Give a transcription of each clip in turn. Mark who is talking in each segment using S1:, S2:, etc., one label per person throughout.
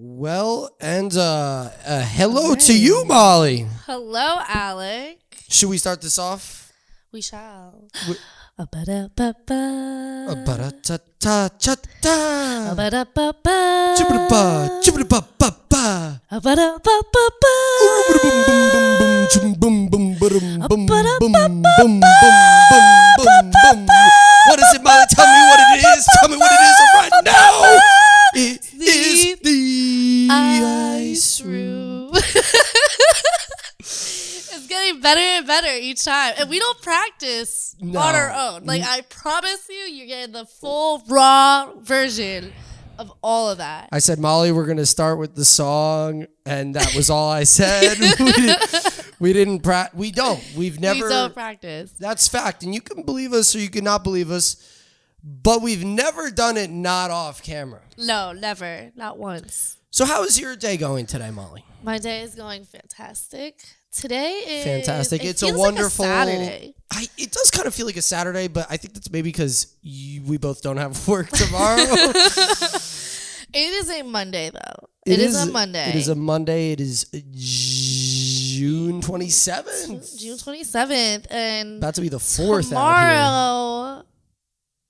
S1: Well, and hello to you, Molly.
S2: Hello, Alec.
S1: Should we start this off?
S2: We shall.
S1: What is it, Molly? Tell me what it is. Tell me what it is right now. It is the ice room.
S2: It's getting better and better each time. And we don't practice on our own. Like, I promise you're getting the full raw version of all of that.
S1: I said, Molly, we're going to start with the song. And that was all I said. We didn't practice. We don't. We
S2: don't practice.
S1: That's fact. And you can believe us or you cannot believe us. But we've never done it not off camera.
S2: No, never. Not once.
S1: So how is your day going today, Molly?
S2: My day is going fantastic. Today is
S1: fantastic. It's a wonderful Saturday. It does kind of feel like a Saturday, but I think that's maybe because we both don't have work tomorrow.
S2: It is a Monday, though. It is a Monday.
S1: It is a Monday. It is June 27th.
S2: June 27th. And
S1: about to be the 4th
S2: tomorrow,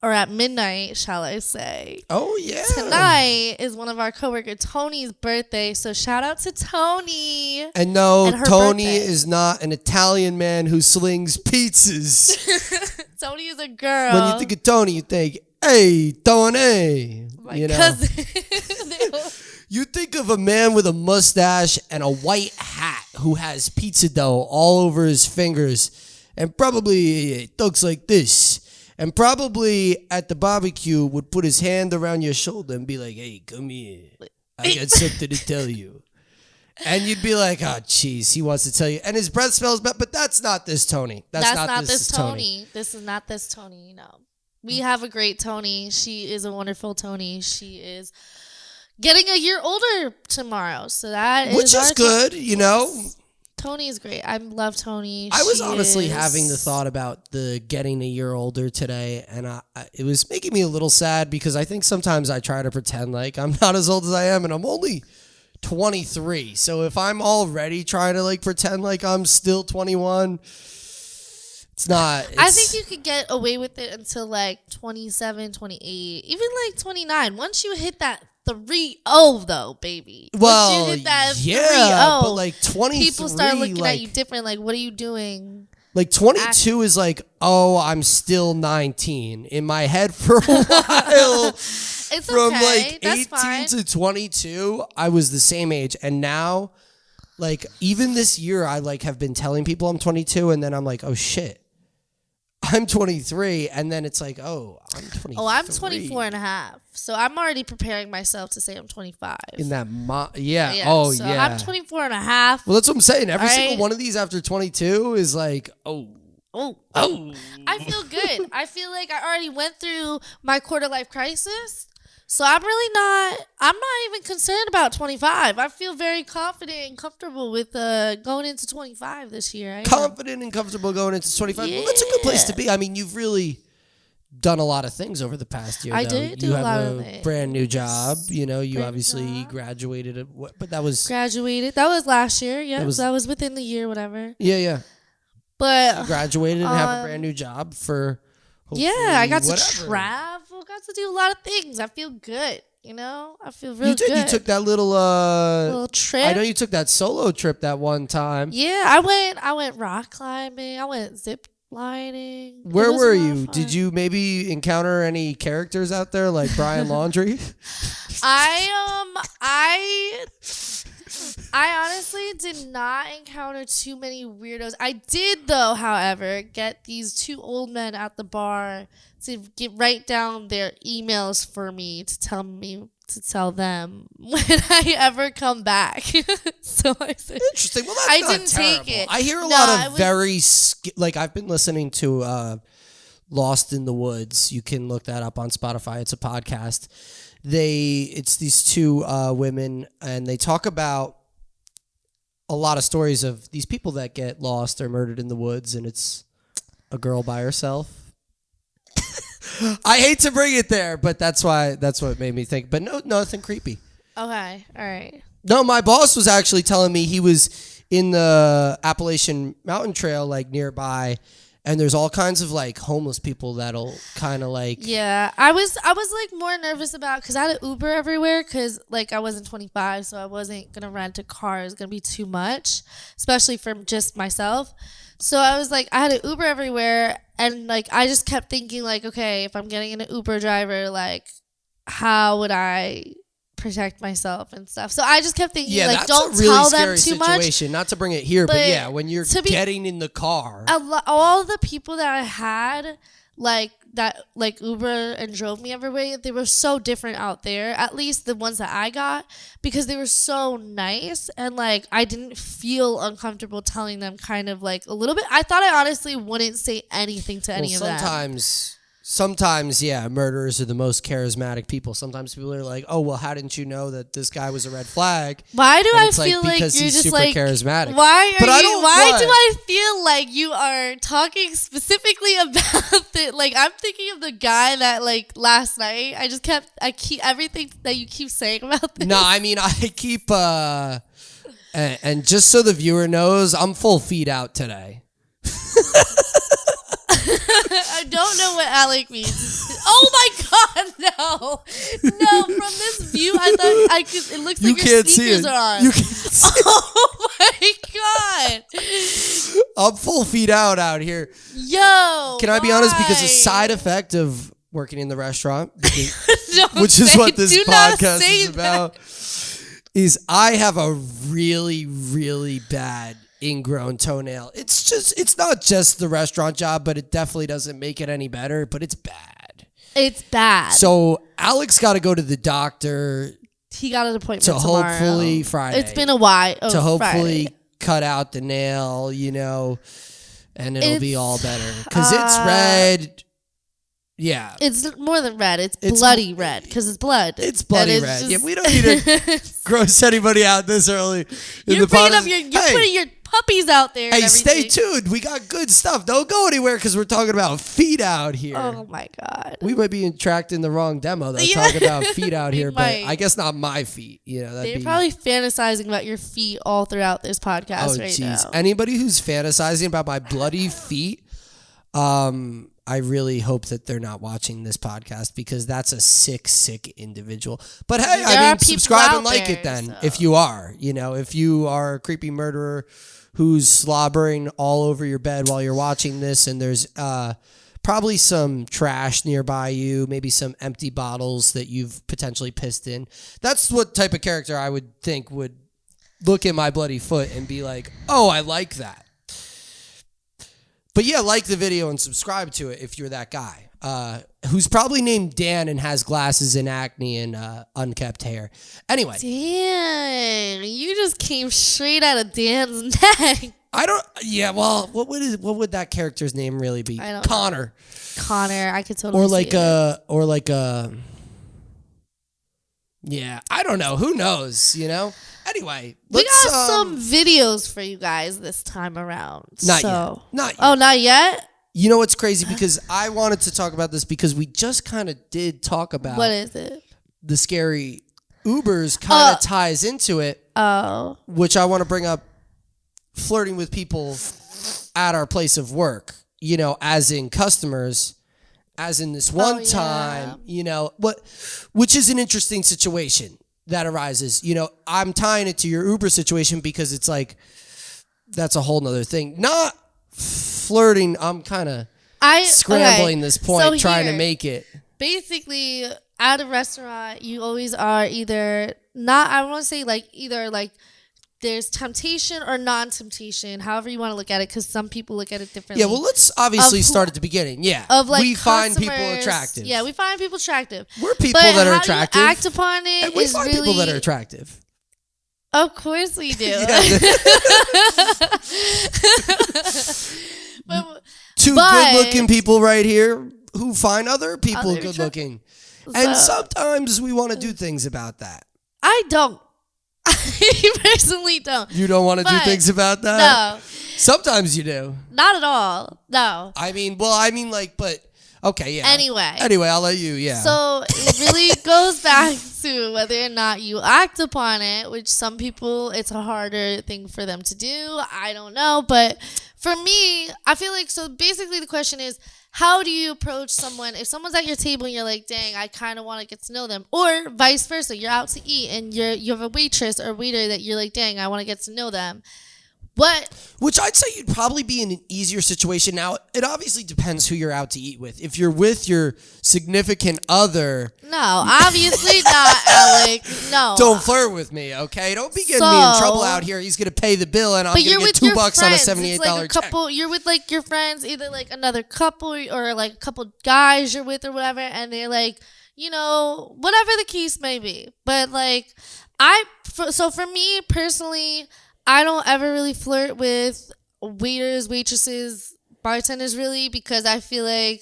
S2: or at midnight, shall I say.
S1: Oh, yeah.
S2: Tonight is one of our coworker Tony's birthday, so shout out to Tony.
S1: And no, Tony is not an Italian man who slings pizzas.
S2: Tony is a girl.
S1: When you think of Tony, you think, hey, Tony.
S2: My cousin.
S1: You think of a man with a mustache and a white hat who has pizza dough all over his fingers and probably talks like this. And probably at the barbecue would put his hand around your shoulder and be like, hey, come here. I got something to tell you. And you'd be like, oh, jeez, he wants to tell you. And his breath smells bad, but that's not this Tony. That's not this Tony.
S2: This is not this Tony, no. We have a great Tony. She is a wonderful Tony. She is getting a year older tomorrow. So that
S1: Which is good, you know.
S2: Tony is great. I love Tony.
S1: I was honestly having the thought about the getting a year older today, and it was making me a little sad because I think sometimes I try to pretend like I'm not as old as I am, and I'm only 23. So if I'm already trying to like pretend like I'm still 21, it's not.
S2: I think you could get away with it until like 27, 28, even like 29. Once you hit that 3-0 though, baby.
S1: Well,
S2: once you hit that
S1: yeah, but like 23,
S2: people start looking at you different. Like, what are you doing?
S1: Like 22 is like, oh, I'm still 19 in my head for a while.
S2: It's
S1: from
S2: okay.
S1: like
S2: That's
S1: 18
S2: fine.
S1: to 22, I was the same age, and now, like even this year, I like have been telling people I'm 22, and then I'm like, oh shit. I'm 23, and then it's like, oh, I'm 23.
S2: Oh, I'm 24 and a half. So I'm already preparing myself to say I'm 25.
S1: In that, yeah. Oh,
S2: so
S1: yeah.
S2: I'm 24 and a half.
S1: Well, that's what I'm saying. Every single one of these after 22 is like, oh.
S2: I feel good. I feel like I already went through my quarter life crisis. So I'm not even concerned about 25. I feel very confident and comfortable with going into 25 this year.
S1: Confident and comfortable going into 25. Yeah. Well, that's a good place to be. I mean, you've really done a lot of things over the past year.
S2: I did do a lot of things. You have a
S1: brand new job. You know, you obviously graduated. But that was...
S2: Graduated. That was last year. Yeah, that was within the year, whatever.
S1: Yeah.
S2: But...
S1: You graduated and have a brand new job for...
S2: I got to travel, got to do a lot of things. I feel good, you know? I feel really good.
S1: You took that little
S2: trip.
S1: I know you took that solo trip that one time.
S2: Yeah, I went rock climbing. I went zip lining.
S1: Where were you? Did you maybe encounter any characters out there like Brian Laundrie?
S2: I honestly did not encounter too many weirdos. I did, though, however, get these two old men at the bar to write down their emails for me to tell them when I ever come back. So I said,
S1: interesting. Well, that's not
S2: didn't
S1: terrible.
S2: take it.
S1: I hear a lot of like I've been listening to Lost in the Woods. You can look that up on Spotify. It's a podcast. It's these two women, and they talk about a lot of stories of these people that get lost or murdered in the woods, and it's a girl by herself. I hate to bring it there, but that's what made me think. But no, nothing creepy.
S2: Okay, all right.
S1: No, my boss was actually telling me he was in the Appalachian Mountain Trail, like nearby, and there's all kinds of like homeless people that'll kind of like.
S2: Yeah, I was like more nervous about because I had an Uber everywhere because like I wasn't 25, so I wasn't gonna rent a car. It was gonna be too much, especially for just myself. So I was like, I had an Uber everywhere, and like I just kept thinking like, okay, if I'm getting an Uber driver, like how would I protect myself and stuff? So I just kept thinking like,
S1: that's
S2: don't
S1: a really
S2: tell
S1: scary
S2: them too
S1: situation.
S2: much.
S1: Not to bring it here, but yeah, when you're
S2: to be-
S1: getting in the car.
S2: All the people that I had like Uber and drove me everywhere, they were so different out there, at least the ones that I got, because they were so nice, and like I didn't feel uncomfortable telling them kind of like a little bit. I thought I honestly wouldn't say anything to any of them.
S1: Sometimes, yeah, murderers are the most charismatic people. Sometimes people are like, "Oh, well, how didn't you know that this guy was a red flag?"
S2: Why do
S1: And
S2: I
S1: it's
S2: feel like
S1: because
S2: you're
S1: he's
S2: just
S1: super
S2: like
S1: charismatic?
S2: Why
S1: But
S2: are you? Why do
S1: what?
S2: I feel like you are talking specifically about it? Like I'm thinking of the guy that like last night. I keep everything that you keep saying about this.
S1: No, I mean I keep and just so the viewer knows, I'm full feet out today.
S2: I don't know what Alec means. Oh my god, no. No, from this view I thought I could it looks like your sneakers are on.
S1: You can't see it.
S2: Oh my god.
S1: I'm full feet out here.
S2: Yo.
S1: Can I be honest? Because a
S2: why?
S1: side effect of working in the restaurant,
S2: Don't
S1: which is
S2: say-
S1: what this
S2: do not
S1: podcast
S2: say
S1: is about, is I have a really, really bad ingrown toenail. It's not just the restaurant job, but it definitely doesn't make it any better, but it's bad.
S2: It's bad.
S1: So Alex got to go to the doctor
S2: He got an appointment
S1: to
S2: tomorrow.
S1: hopefully Friday.
S2: It's been a while.
S1: To hopefully
S2: Friday.
S1: cut out the nail, and it'll be all better. Because it's
S2: uh,
S1: red. Yeah.
S2: It's more than red. It's bloody red because it's blood.
S1: It's bloody
S2: And
S1: red.
S2: just-
S1: Yeah, we don't need to gross anybody out this early in
S2: You're
S1: the podcast.
S2: you're putting your puppies out there.
S1: Hey,
S2: and
S1: stay
S2: everything.
S1: tuned. We got good stuff. Don't go anywhere because we're talking about feet out here.
S2: Oh my god.
S1: We might be tracked in the wrong demo though,
S2: Yeah.
S1: talking about feet out
S2: We
S1: here,
S2: might.
S1: but I guess not my feet.
S2: They're probably fantasizing about your feet all throughout this podcast right now.
S1: Anybody who's fantasizing about my bloody feet, I really hope that they're not watching this podcast because that's a sick individual. But hey,
S2: There are people
S1: subscribe and
S2: out
S1: like
S2: there,
S1: it then
S2: so.
S1: if you are. If you are a creepy murderer who's slobbering all over your bed while you're watching this, and there's probably some trash nearby you, maybe some empty bottles that you've potentially pissed in. That's what type of character I would think would look at my bloody foot and be like, oh, I like that. But yeah, like the video and subscribe to it if you're that guy who's probably named Dan and has glasses and acne and unkept hair. Anyway.
S2: Dang, you just came straight out of Dan's neck.
S1: I don't. Yeah, well, what would that character's name really be?
S2: I don't
S1: Connor.
S2: know. Connor, I could totally
S1: Or yeah, I don't know. Who knows? Anyway,
S2: we got some videos for you guys this time around.
S1: Not yet.
S2: Oh, not yet?
S1: You know what's crazy? Because I wanted to talk about this because we just kind of did talk about
S2: What is it?
S1: the scary Ubers kind of ties into it.
S2: Oh.
S1: Which I want to bring up flirting with people at our place of work, as in customers, as in this one time, which is an interesting situation that arises. I'm tying it to your Uber situation because it's like, that's a whole nother thing. Not flirting. I'm kind of scrambling this point, trying to make it.
S2: Basically, at a restaurant, you always are either not, I want to say either there's temptation or non-temptation, however you want to look at it, because some people look at it differently.
S1: Yeah, well, let's obviously start at the beginning. Yeah, we find people attractive.
S2: Yeah, we find people attractive.
S1: We're people that are attractive.
S2: How you act upon it
S1: and we
S2: is
S1: find
S2: really,
S1: people that are attractive.
S2: Of course we do.
S1: Two good-looking people right here who find other people good-looking. And sometimes we want to do things about that.
S2: I don't. I personally don't.
S1: You don't want to do things about that?
S2: No.
S1: Sometimes you do.
S2: Not at all. No.
S1: but Okay, yeah.
S2: Anyway,
S1: I'll let you, yeah.
S2: So it really goes back to whether or not you act upon it, which some people, it's a harder thing for them to do. I don't know. But for me, I feel like, so basically the question is, how do you approach someone if someone's at your table and you're like, dang, I kind of want to get to know them, or vice versa, you're out to eat and you have a waitress or waiter that you're like, dang, I want to get to know them.
S1: Which I'd say you'd probably be in an easier situation. Now, it obviously depends who you're out to eat with. If you're with your significant other...
S2: No, obviously not, Alec. No.
S1: Don't flirt with me, okay? Don't be getting me in trouble out here. He's going to pay the bill and I'm going to get $2 on a $78
S2: it's like a couple,
S1: check.
S2: You're with like your friends, either like another couple or like a couple guys you're with or whatever, and they're like, you know, whatever the case may be. But like, so for me personally... I don't ever really flirt with waiters, waitresses, bartenders really, because I feel like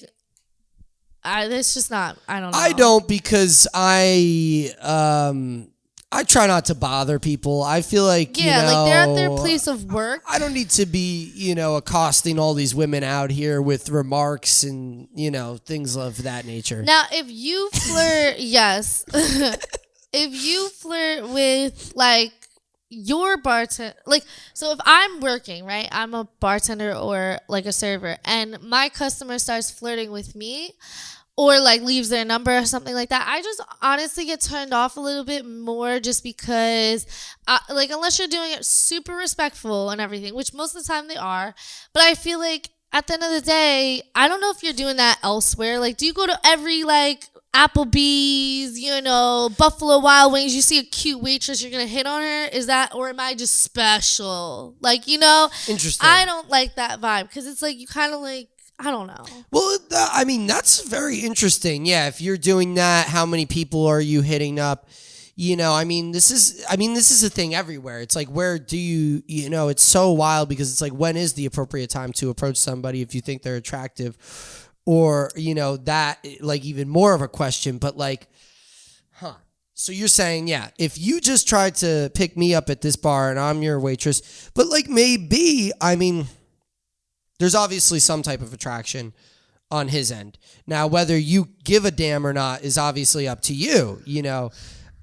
S2: it's just not. I don't know.
S1: I don't, because I try not to bother people. I feel like like
S2: they're at their place of work.
S1: I don't need to be accosting all these women out here with remarks and things of that nature.
S2: Now, if you flirt, yes, if you flirt with like your bartender, like, so if I'm working, right, I'm a bartender or like a server, and my customer starts flirting with me or like leaves their number or something like that, I just honestly get turned off a little bit more, just because like, unless you're doing it super respectful and everything, which most of the time they are, but I feel like at the end of the day, I don't know if you're doing that elsewhere. Like, do you go to every like Applebee's, Buffalo Wild Wings, you see a cute waitress, you're gonna hit on her? Is that, or am I just special? Like,
S1: Interesting.
S2: I don't like that vibe, because it's like you kind of like, I don't know.
S1: Well, I mean, that's very interesting. Yeah, if you're doing that, how many people are you hitting up? This is a thing everywhere. It's like, where do you, it's so wild, because it's like, when is the appropriate time to approach somebody if you think they're attractive? Or, that, like, even more of a question, but like, so you're saying, yeah, if you just tried to pick me up at this bar and I'm your waitress, but like, maybe, there's obviously some type of attraction on his end. Now, whether you give a damn or not is obviously up to you.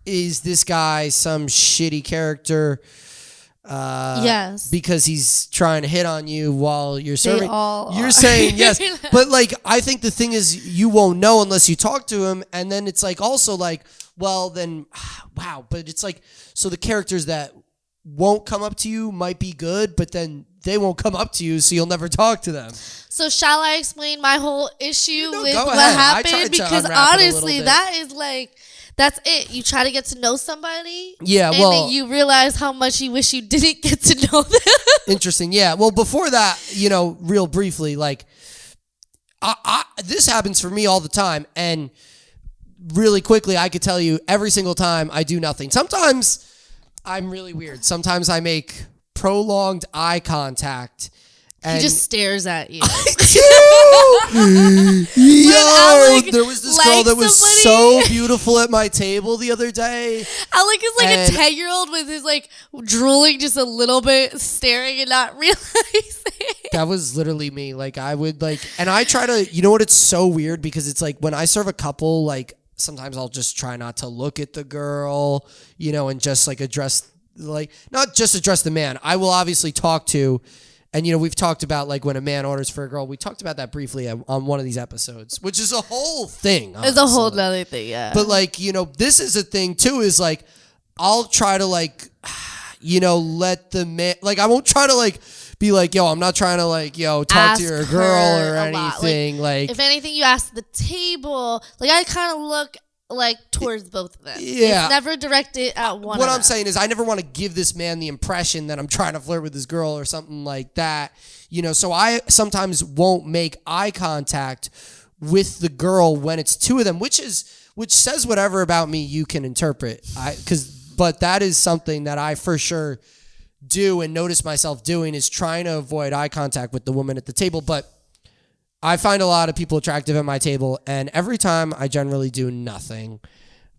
S1: Is this guy some shitty character?
S2: Yes.
S1: Because he's trying to hit on you while you're serving.
S2: They all
S1: you're
S2: are.
S1: saying yes. But like, I think the thing is, you won't know unless you talk to him. And then it's like, also like, well, then, wow. But it's like, so the characters that won't come up to you might be good, but then they won't come up to you, so you'll never talk to them.
S2: So shall I explain my whole issue with what
S1: ahead.
S2: happened? Because honestly, that is like, that's it. You try to get to know somebody.
S1: Yeah,
S2: and then you realize how much you wish you didn't get to know them.
S1: Interesting. Yeah. Well, before that, real briefly, like, this happens for me all the time. And really quickly, I could tell you every single time I do nothing. Sometimes I'm really weird. Sometimes I make prolonged eye contact.
S2: He just stares at you.
S1: Yo, there was this girl that was so beautiful at my table the other day.
S2: Alec is like a 10-year-old with his like drooling just a little bit, staring and not realizing.
S1: That was literally me. Like, I would like, and I try to, what, it's so weird, because it's like when I serve a couple, like, sometimes I'll just try not to look at the girl, and just like address, like, not just address the man. I will obviously talk to. And, we've talked about, like, when a man orders for a girl. We talked about that briefly on one of these episodes, which is a whole thing. Honestly.
S2: It's a whole nother thing, yeah.
S1: But, like, this is a thing, too, is, like, I'll try to, like, let the man... Like, I won't try to, like, be like, yo, I'm not trying to, like, talk
S2: ask
S1: to your girl or
S2: anything.
S1: Like,
S2: if anything, you ask the table. Like, I kind of look... like towards both of them.
S1: Yeah.
S2: It's never directed at one.
S1: What I'm saying is, I never want to give this man the impression that I'm trying to flirt with this girl or something like that. So I sometimes won't make eye contact with the girl when it's two of them, which says whatever about me you can interpret. But that is something that I for sure do and notice myself doing, is trying to avoid eye contact with the woman at the table. But I find a lot of people attractive at my table, and every time I generally do nothing,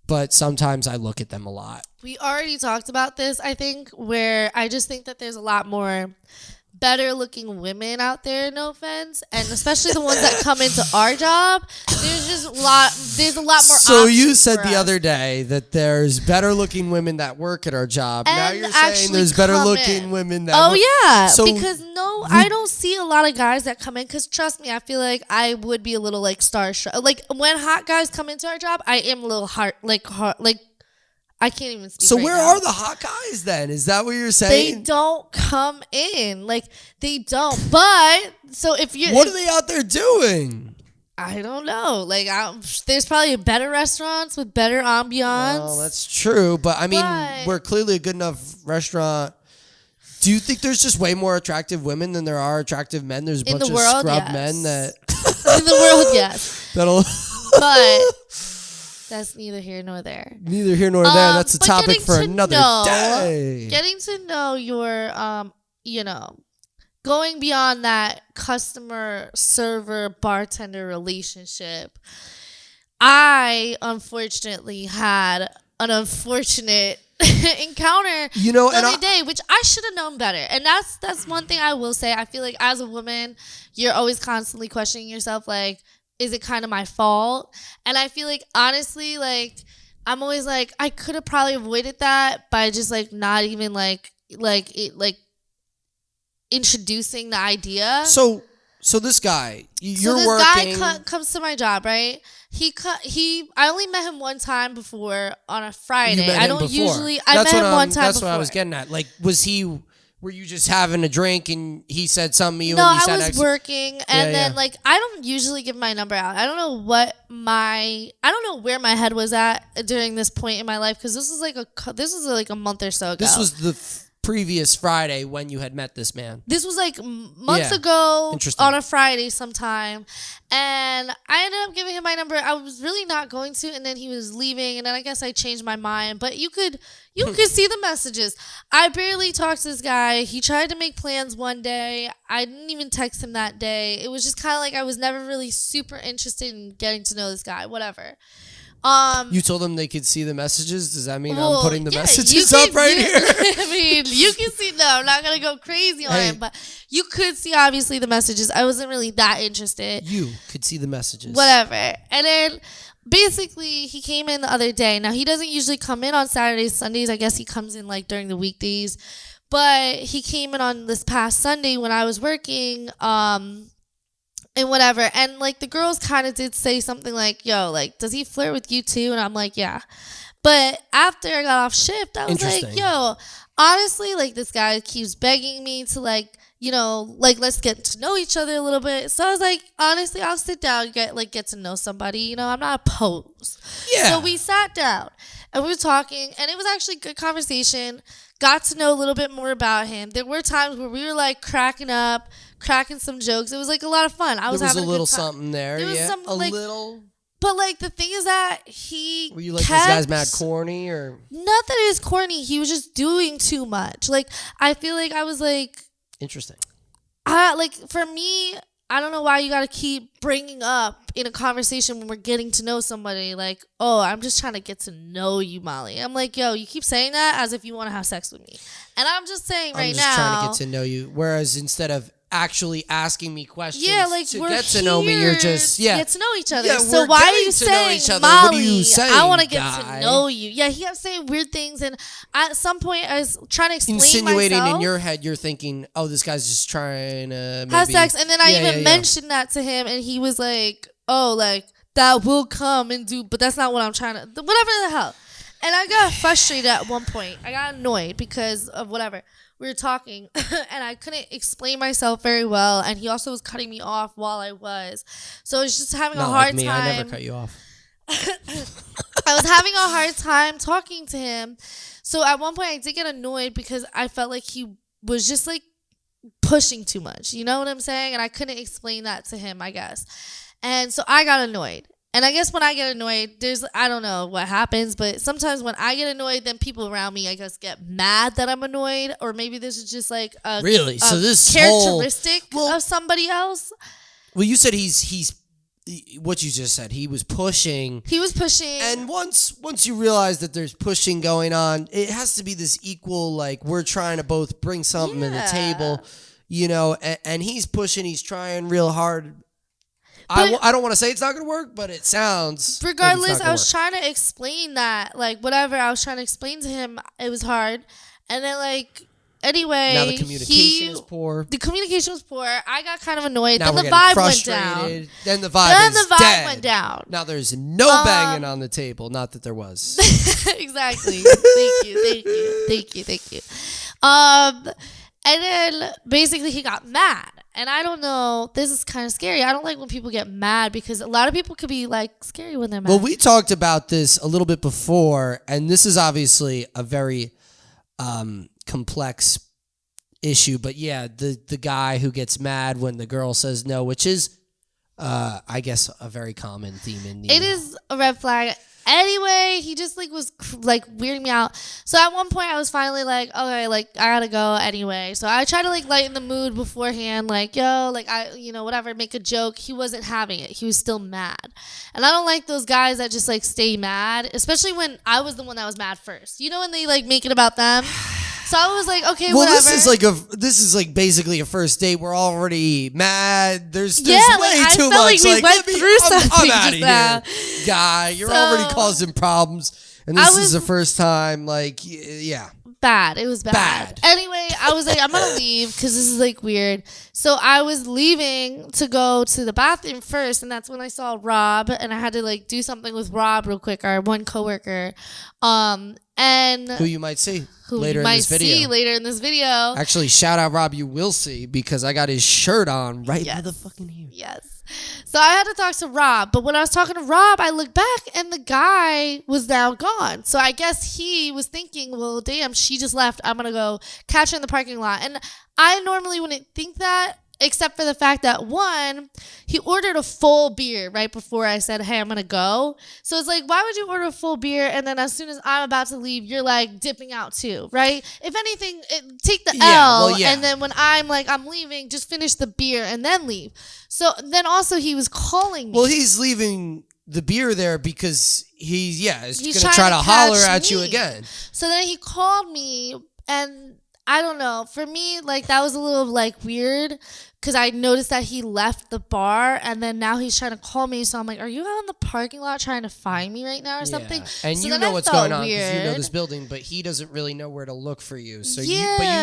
S1: but sometimes I look at them a lot.
S2: We already talked about this, I think, where I just think that there's a lot more better looking women out there, no offense, and especially the ones that come into our job, there's a lot more
S1: So you
S2: options
S1: said
S2: for
S1: the
S2: us.
S1: other day that there's better looking women that work at our job. Now
S2: And
S1: you're saying
S2: actually
S1: there's better
S2: come
S1: looking
S2: in.
S1: women that
S2: Oh
S1: work.
S2: yeah,
S1: So
S2: because I don't see a lot of guys that come in, because trust me, I feel like I would be a little like starstruck. Like when hot guys come into our job, I am a little hard like I can't even speak.
S1: So
S2: right
S1: where
S2: now.
S1: are the hot guys then? Is that what you're
S2: They
S1: saying?
S2: don't come in. Like they don't. But so if you,
S1: What are they out there doing?
S2: I don't know. Like there's probably better restaurants with better ambiance.
S1: Well, that's true, but I mean,
S2: But-
S1: we're clearly a good enough restaurant. Do you think there's just way more attractive women than there are attractive men? There's a
S2: In
S1: bunch
S2: the
S1: of
S2: world,
S1: scrub
S2: yes.
S1: men that
S2: In the world, yes.
S1: that'll
S2: But that's neither here nor there.
S1: neither here nor there. That's a
S2: But
S1: topic
S2: getting
S1: for
S2: to
S1: another
S2: know-
S1: day.
S2: Getting to know your, going beyond that customer, server, bartender relationship, I unfortunately had an unfortunate encounter
S1: You know,
S2: the
S1: and
S2: other day, which I should have known better. And that's one thing I will say. I feel like as a woman, you're always constantly questioning yourself, like, is it kind of my fault? And I feel like, honestly, like, I'm always like, I could have probably avoided that by just like not even like introducing the idea.
S1: So this guy, you're
S2: so this
S1: working.
S2: guy comes to my job, right? I only met him one time before on a Friday.
S1: You met
S2: I
S1: him
S2: don't
S1: before.
S2: usually. I met him one time
S1: That's
S2: before.
S1: what I was getting at. Like, were you just having a drink and he said something to you
S2: No,
S1: and you
S2: I
S1: sat
S2: was
S1: next
S2: working, and
S1: Yeah,
S2: then
S1: yeah.
S2: like I don't usually give my number out. I don't know where my head was at during this point in my life, because this was like a month or so ago.
S1: This was the previous Friday when you had met this man.
S2: This was like months
S1: Yeah.
S2: ago
S1: Interesting.
S2: on a Friday sometime. And I ended up giving him my number. I was really not going to, and then he was leaving, and then I guess I changed my mind. But you could see the messages. I barely talked to this guy. He tried to make plans one day. I didn't even text him that day. It was just kind of like I was never really super interested in getting to know this guy, whatever.
S1: You told them they could see the messages? Does that mean
S2: Well,
S1: I'm putting the
S2: yeah,
S1: messages
S2: you
S1: up
S2: can-
S1: right
S2: you-
S1: here?
S2: I mean, you can see. No, I'm not gonna go crazy on
S1: Hey.
S2: it, but you could see obviously the messages. I wasn't really that interested.
S1: You could see the messages.
S2: Whatever. And then basically he came in the other day. Now he doesn't usually come in on Saturdays, Sundays. I guess he comes in like during the weekdays. But he came in on this past Sunday when I was working. And whatever. And like the girls kind of did say something like, yo, like, does he flirt with you too? And I'm like, yeah. But after I got off shift, I was like,
S1: Interesting.
S2: yo, honestly, like this guy keeps begging me to like, like let's get to know each other a little bit. So I was like, honestly, I'll sit down and get to know somebody. I'm not opposed.
S1: Yeah.
S2: So we sat down and we were talking, and it was actually a good conversation. Got to know a little bit more about him. There were times where we were like cracking up, cracking some jokes. It was like a lot of fun. I was
S1: There was
S2: having
S1: a little
S2: good time.
S1: something there.
S2: There was
S1: Yeah.
S2: some,
S1: A
S2: like-
S1: little.
S2: But like the thing is that he
S1: Were you like, this
S2: kept,
S1: guy's mad corny or
S2: Not that it was corny. He was just doing too much. Like I feel like I was like,
S1: interesting?
S2: like for me, I don't know why you gotta keep bringing up in a conversation when we're getting to know somebody. Like, oh, I'm just trying to get to know you, Molly. I'm like, yo, you keep saying that as if you want to have sex with me, and I'm just saying
S1: I'm
S2: right
S1: just
S2: now.
S1: trying to get to know you. Whereas instead of actually asking me questions
S2: Yeah, like
S1: to
S2: we're
S1: get to know me, you're
S2: here
S1: just
S2: to
S1: yeah.
S2: get to know each other.
S1: Yeah,
S2: so
S1: we're
S2: why are
S1: getting
S2: you
S1: to know
S2: saying,
S1: each other.
S2: Molly?
S1: What are you saying,
S2: I want to get
S1: guy?
S2: to know you. Yeah, he kept saying weird things, and at some point I was trying to explain
S1: Insinuating
S2: myself.
S1: in your head, you're thinking, "Oh, this guy's just trying to maybe
S2: have sex, and then I
S1: Yeah,
S2: even
S1: yeah.
S2: mentioned that to him, and he was like, "Oh, like that will come and do, but that's not what I'm trying to. Whatever the hell." And I got frustrated at one point. I got annoyed because of whatever. We were talking, and I couldn't explain myself very well, and he also was cutting me off while I was. So I was just having
S1: Not
S2: a hard
S1: like me.
S2: time.
S1: I never cut you off.
S2: I was having a hard time talking to him. So at one point I did get annoyed because I felt like he was just like pushing too much. You know what I'm saying? And I couldn't explain that to him, I guess. And so I got annoyed. And I guess when I get annoyed, I don't know what happens, but sometimes when I get annoyed, then people around me, I guess, get mad that I'm annoyed. Or maybe this is just like a,
S1: Really? So this
S2: characteristic
S1: whole-
S2: of somebody else.
S1: Well, you said he's what you just said. He was pushing.
S2: He was pushing.
S1: And once you realize that there's pushing going on, it has to be this equal, like, we're trying to both bring something to the
S2: Yeah.
S1: table. you know, and he's pushing, he's trying real hard.
S2: But
S1: I don't want to say it's not going to work, but it sounds.
S2: regardless, I was trying to explain that, like, whatever I was trying to explain to him, it was hard. And then, like, anyway,
S1: now the communication is poor.
S2: The communication was poor. I got kind of annoyed.
S1: Now
S2: then
S1: we're
S2: the vibe
S1: frustrated.
S2: went down.
S1: Then the vibe dead.
S2: Went down.
S1: Now there's no banging on the table. Not that there was.
S2: Exactly. Thank you. And then basically he got mad. And I don't know, this is kind of scary. I don't like when people get mad because a lot of people could be like scary when they're mad.
S1: Well, we talked about this a little bit before, and this is obviously a very complex issue. But yeah, the guy who gets mad when the girl says no, which is, I guess, a very common theme in the.
S2: It is a red flag. Anyway, he just like was like weirding me out. So at one point I was finally like, okay, like I gotta go anyway. So I tried to like lighten the mood beforehand, like, yo, like whatever, make a joke. He wasn't having it. He was still mad. And I don't like those guys that just like stay mad, especially when I was the one that was mad first. You know, when they like make it about them. So I was like, okay,
S1: well,
S2: whatever.
S1: This is like basically a first date. We're already mad. There's way
S2: I
S1: too
S2: felt
S1: much.
S2: Like we went through something.
S1: I'm out of
S2: now.
S1: here, guy. You're already causing problems, and this is the first time. Like, yeah,
S2: bad. It was bad. Anyway, I was like, I'm gonna leave because this is like weird. So I was leaving to go to the bathroom first, and that's when I saw Rob, and I had to like do something with Rob real quick, our one coworker, and
S1: who you might see later in this video. Actually, shout out Rob, you will see, because I got his shirt on right by the fucking here.
S2: Yes. So I had to talk to Rob, but when I was talking to Rob, I looked back and the guy was now gone. So I guess he was thinking, well, damn, she just left. I'm going to go catch her in the parking lot. And I normally wouldn't think that, except for the fact that, one, he ordered a full beer right before I said, hey, I'm going to go. So it's like, why would you order a full beer and then as soon as I'm about to leave, you're like dipping out too, right? If anything, take the L, and then when I'm like, I'm leaving, just finish the beer and then leave. So then also he was calling me.
S1: Well, he's leaving the beer there because he's going to try to holler at you again.
S2: So then he called me, and I don't know. For me, like, that was a little, like, weird because I noticed that he left the bar, and then now he's trying to call me. So I'm like, are you out in the parking lot trying to find me right now or something?
S1: And so you know what's going on because you know this building, but he doesn't really know where to look for you. So you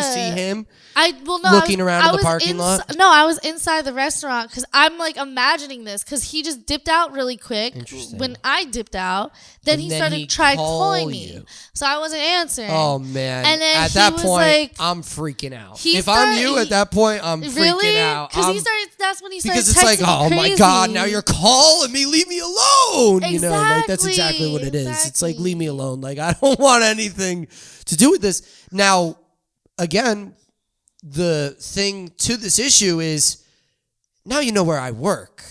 S1: see him looking around in the parking lot?
S2: No, I was inside the restaurant because I'm, like, imagining this because he just dipped out really quick. When I dipped out, then he started calling me. So I wasn't answering.
S1: Oh, man.
S2: And then
S1: at that point, I'm freaking out. If I'm you at that point, I'm freaking out.
S2: Because that's when he started
S1: because it's like, oh my God, now you're calling me, leave me alone.
S2: Exactly.
S1: You know, like that's exactly what it is. It's like, leave me alone. Like, I don't want anything to do with this. Now, again, the thing to this issue is now you know where I work.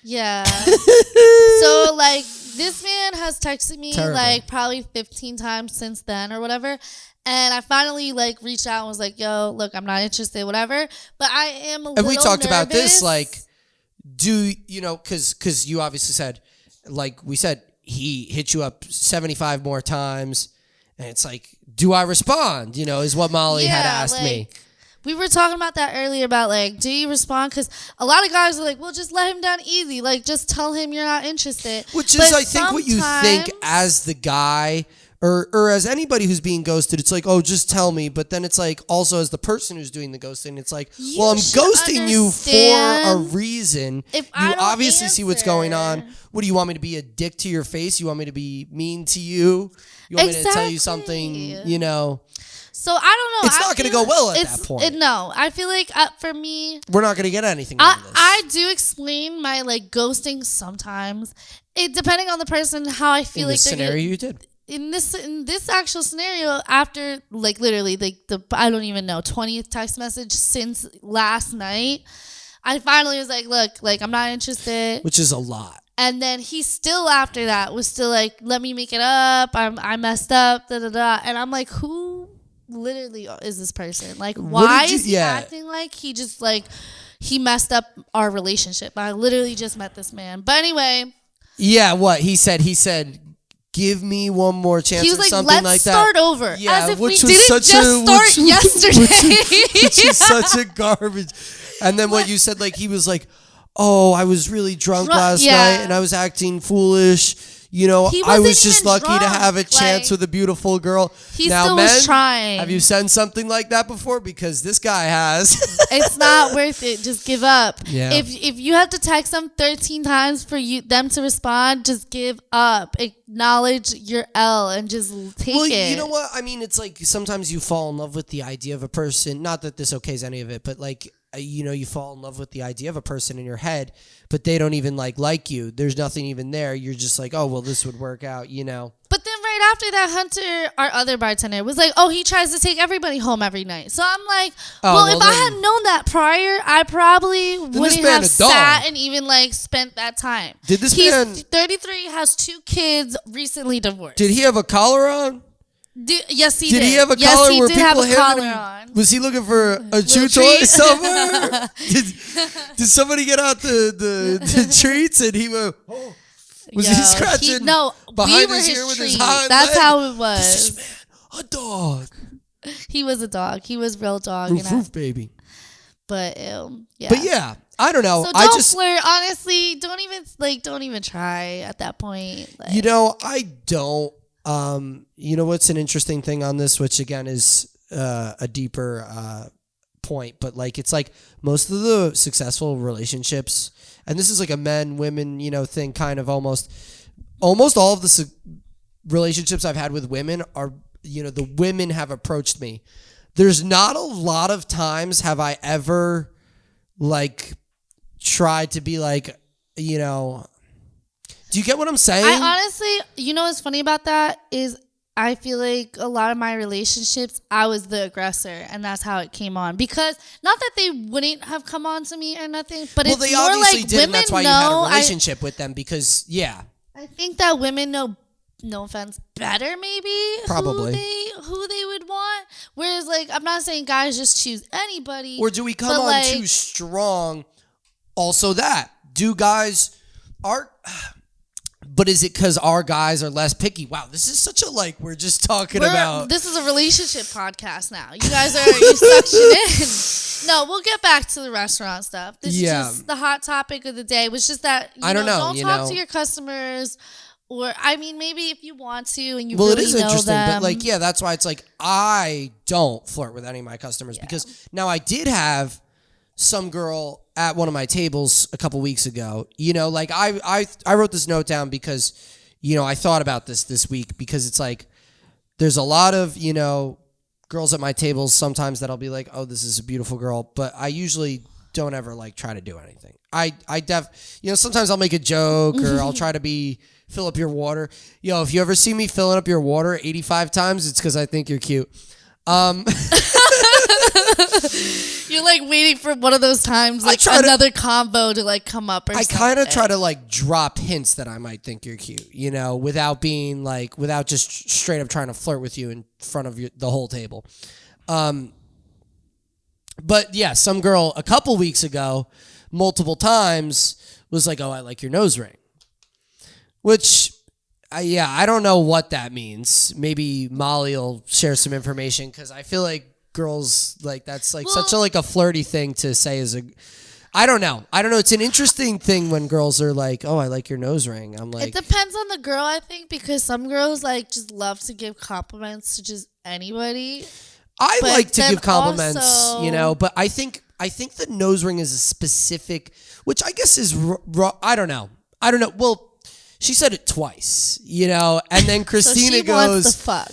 S2: Yeah. So, like, this man has texted me like probably 15 times since then or whatever. And I finally like reached out and was like, yo, look, I'm not interested, whatever. But I am a little nervous. And we talked about this, like, because you obviously said, like we said, he hit you up 75 more times. And it's like, do I respond? You know, is what Molly had asked me. We were talking about that earlier about, like, do you respond? Because a lot of guys are like, well, just let him down easy. Like, just tell him you're not interested. Which is, I think, what you think as the guy or as anybody who's being ghosted. It's like, oh, just tell me. But then it's like also as the person who's doing the ghosting, it's like, well, I'm ghosting you for a reason. You obviously see what's going on. What, do you want me to be a dick to your face? You want me to be mean to you? You want me to tell you something, you know? So I don't know. It's not going to go well at that point. No, I feel like for me, we're not going to get anything out of this. I do explain my like ghosting sometimes. It depending on the person, how I feel. In this scenario, you did. In this actual scenario, after like literally like the I don't even know 20th text message since last night, I finally was like, look, like I'm not interested. Which is a lot. And then he still after that was still like, let me make it up. I messed up. Da da da. And I'm like, who literally is this person? Like, why is he acting like he just like he messed up our relationship? I literally just met this man. But anyway. Yeah, what? He said
S1: give me one more chance.
S2: He was
S1: or
S2: like,
S1: something
S2: let's
S1: like that.
S2: start over.
S1: Yeah,
S2: as if we
S1: which was
S2: didn't
S1: such
S2: just
S1: a-
S2: start
S1: which-
S2: yesterday.
S1: Which is such a garbage. And then what you said, like, he was like, oh, I was really drunk last night and I was acting foolish. You know,
S2: He
S1: I
S2: wasn't
S1: was just
S2: even
S1: lucky to
S2: drunk,
S1: have a chance
S2: like,
S1: with a beautiful girl.
S2: He
S1: Now,
S2: still
S1: men,
S2: was trying.
S1: have you said something like that before? Because this guy has.
S2: It's not worth it. Just give up.
S1: Yeah.
S2: If you have to text them 13 times for them to respond, just give up. Acknowledge your L and just take
S1: Well,
S2: it.
S1: you know what? I mean, it's like sometimes you fall in love with the idea of a person. Not that this okays any of it, but like, you know, you fall in love with the idea of a person in your head, but they don't even like you. There's nothing even there. You're just like, oh, well, this would work out, you know.
S2: But then right after that, Hunter, our other bartender, was like, oh, he tries to take everybody home every night. So I'm like, well, if I had known that prior, I probably wouldn't have sat and even like spent that time.
S1: Did this
S2: He's
S1: man
S2: 33, has 2 kids, recently divorced.
S1: Did he have a collar on?
S2: Yes, he did.
S1: Did he have a
S2: yes,
S1: collar
S2: he
S1: where
S2: did
S1: people
S2: have a
S1: handed
S2: collar
S1: him?
S2: on.
S1: Was he looking for a chew toy
S2: treat.
S1: somewhere? did somebody get out the treats and he went? Oh. Was he scratching? Behind
S2: we were
S1: his ear with his
S2: treat.
S1: hind
S2: That's
S1: leg?
S2: how it was.
S1: This is man, a dog.
S2: He was a dog. He was real dog.
S1: Roof, baby.
S2: But yeah.
S1: But yeah, I don't know.
S2: So
S1: I
S2: don't
S1: just
S2: flirt. Honestly, don't even try at that point. Like,
S1: you know, I don't. You know what's an interesting thing on this, which again is a deeper point, but like it's like most of the successful relationships, and this is like a men women thing, kind of almost all of the relationships I've had with women are the women have approached me. There's not a lot of times have I ever like tried to be like do you get what I'm saying?
S2: I honestly, what's funny about that is I feel like a lot of my relationships, I was the aggressor, and that's how it came on. Because not that they wouldn't have come on to me or nothing, but it's
S1: they
S2: more
S1: obviously
S2: like
S1: did,
S2: women
S1: and that's why
S2: know.
S1: you had a relationship with them because I
S2: think that women know. No offense, better maybe
S1: probably
S2: who they would want. Whereas, like, I'm not saying guys just choose anybody.
S1: Or do we come on like, too strong? Also, that do guys are. But is it because our guys are less picky? Wow, this is such a we're just talking about.
S2: This is a relationship podcast now. You guys are you suction in. No, we'll get back to the restaurant stuff. This is just the hot topic of the day. Was just that
S1: I don't know.
S2: Don't talk to your customers. Or, I mean, maybe if you want to and you
S1: well,
S2: really
S1: it is
S2: know
S1: interesting,
S2: them.
S1: but that's why it's like I don't flirt with any of my customers because now I did have some girl at one of my tables a couple weeks ago. I wrote this note down because, I thought about this week because it's like there's a lot of, girls at my tables sometimes that I'll be like, oh, this is a beautiful girl, but I usually don't ever try to do anything. Sometimes I'll make a joke or I'll try to fill up your water. If you ever see me filling up your water 85 times, it's because I think you're cute.
S2: You're waiting for one of those times, another combo to come up or something. I
S1: kind of try to drop hints that I might think you're cute, without being without just straight up trying to flirt with you in front of the whole table. But yeah, some girl a couple weeks ago, multiple times, was like, oh, I like your nose ring. Which, I don't know what that means. Maybe Molly will share some information because I feel like girls, that's such a flirty thing to say I don't know. It's an interesting thing when girls are like, oh, I like your nose ring. I'm like.
S2: It depends on the girl, I think, because some girls just love to give compliments to just anybody.
S1: I like to give compliments, but I think the nose ring is a specific, which I guess is I don't know. Well, she said it twice, and then Christina
S2: so she
S1: goes,
S2: wants to fuck.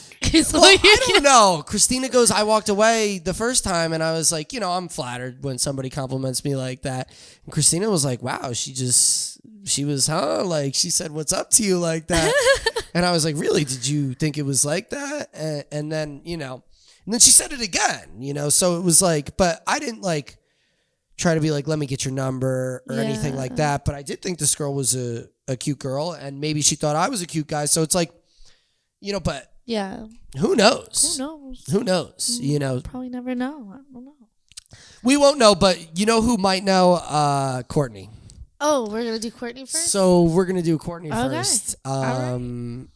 S1: Well, I don't know. Christina goes, I walked away the first time and I was like, I'm flattered when somebody compliments me like that. And Christina was like, wow, she was, she said, what's up to you like that? And I was like, really? Did you think it was like that? And then, and then she said it again, so it was but I didn't try to be let me get your number or anything like that. But I did think this girl was a cute girl and maybe she thought I was a cute guy. So it's but
S2: yeah,
S1: who knows? Who knows?
S2: Probably never know. I don't know.
S1: We won't know, but who might know? Courtney.
S2: Oh, we're gonna do Courtney first.
S1: So we're gonna do Courtney first.
S2: Right.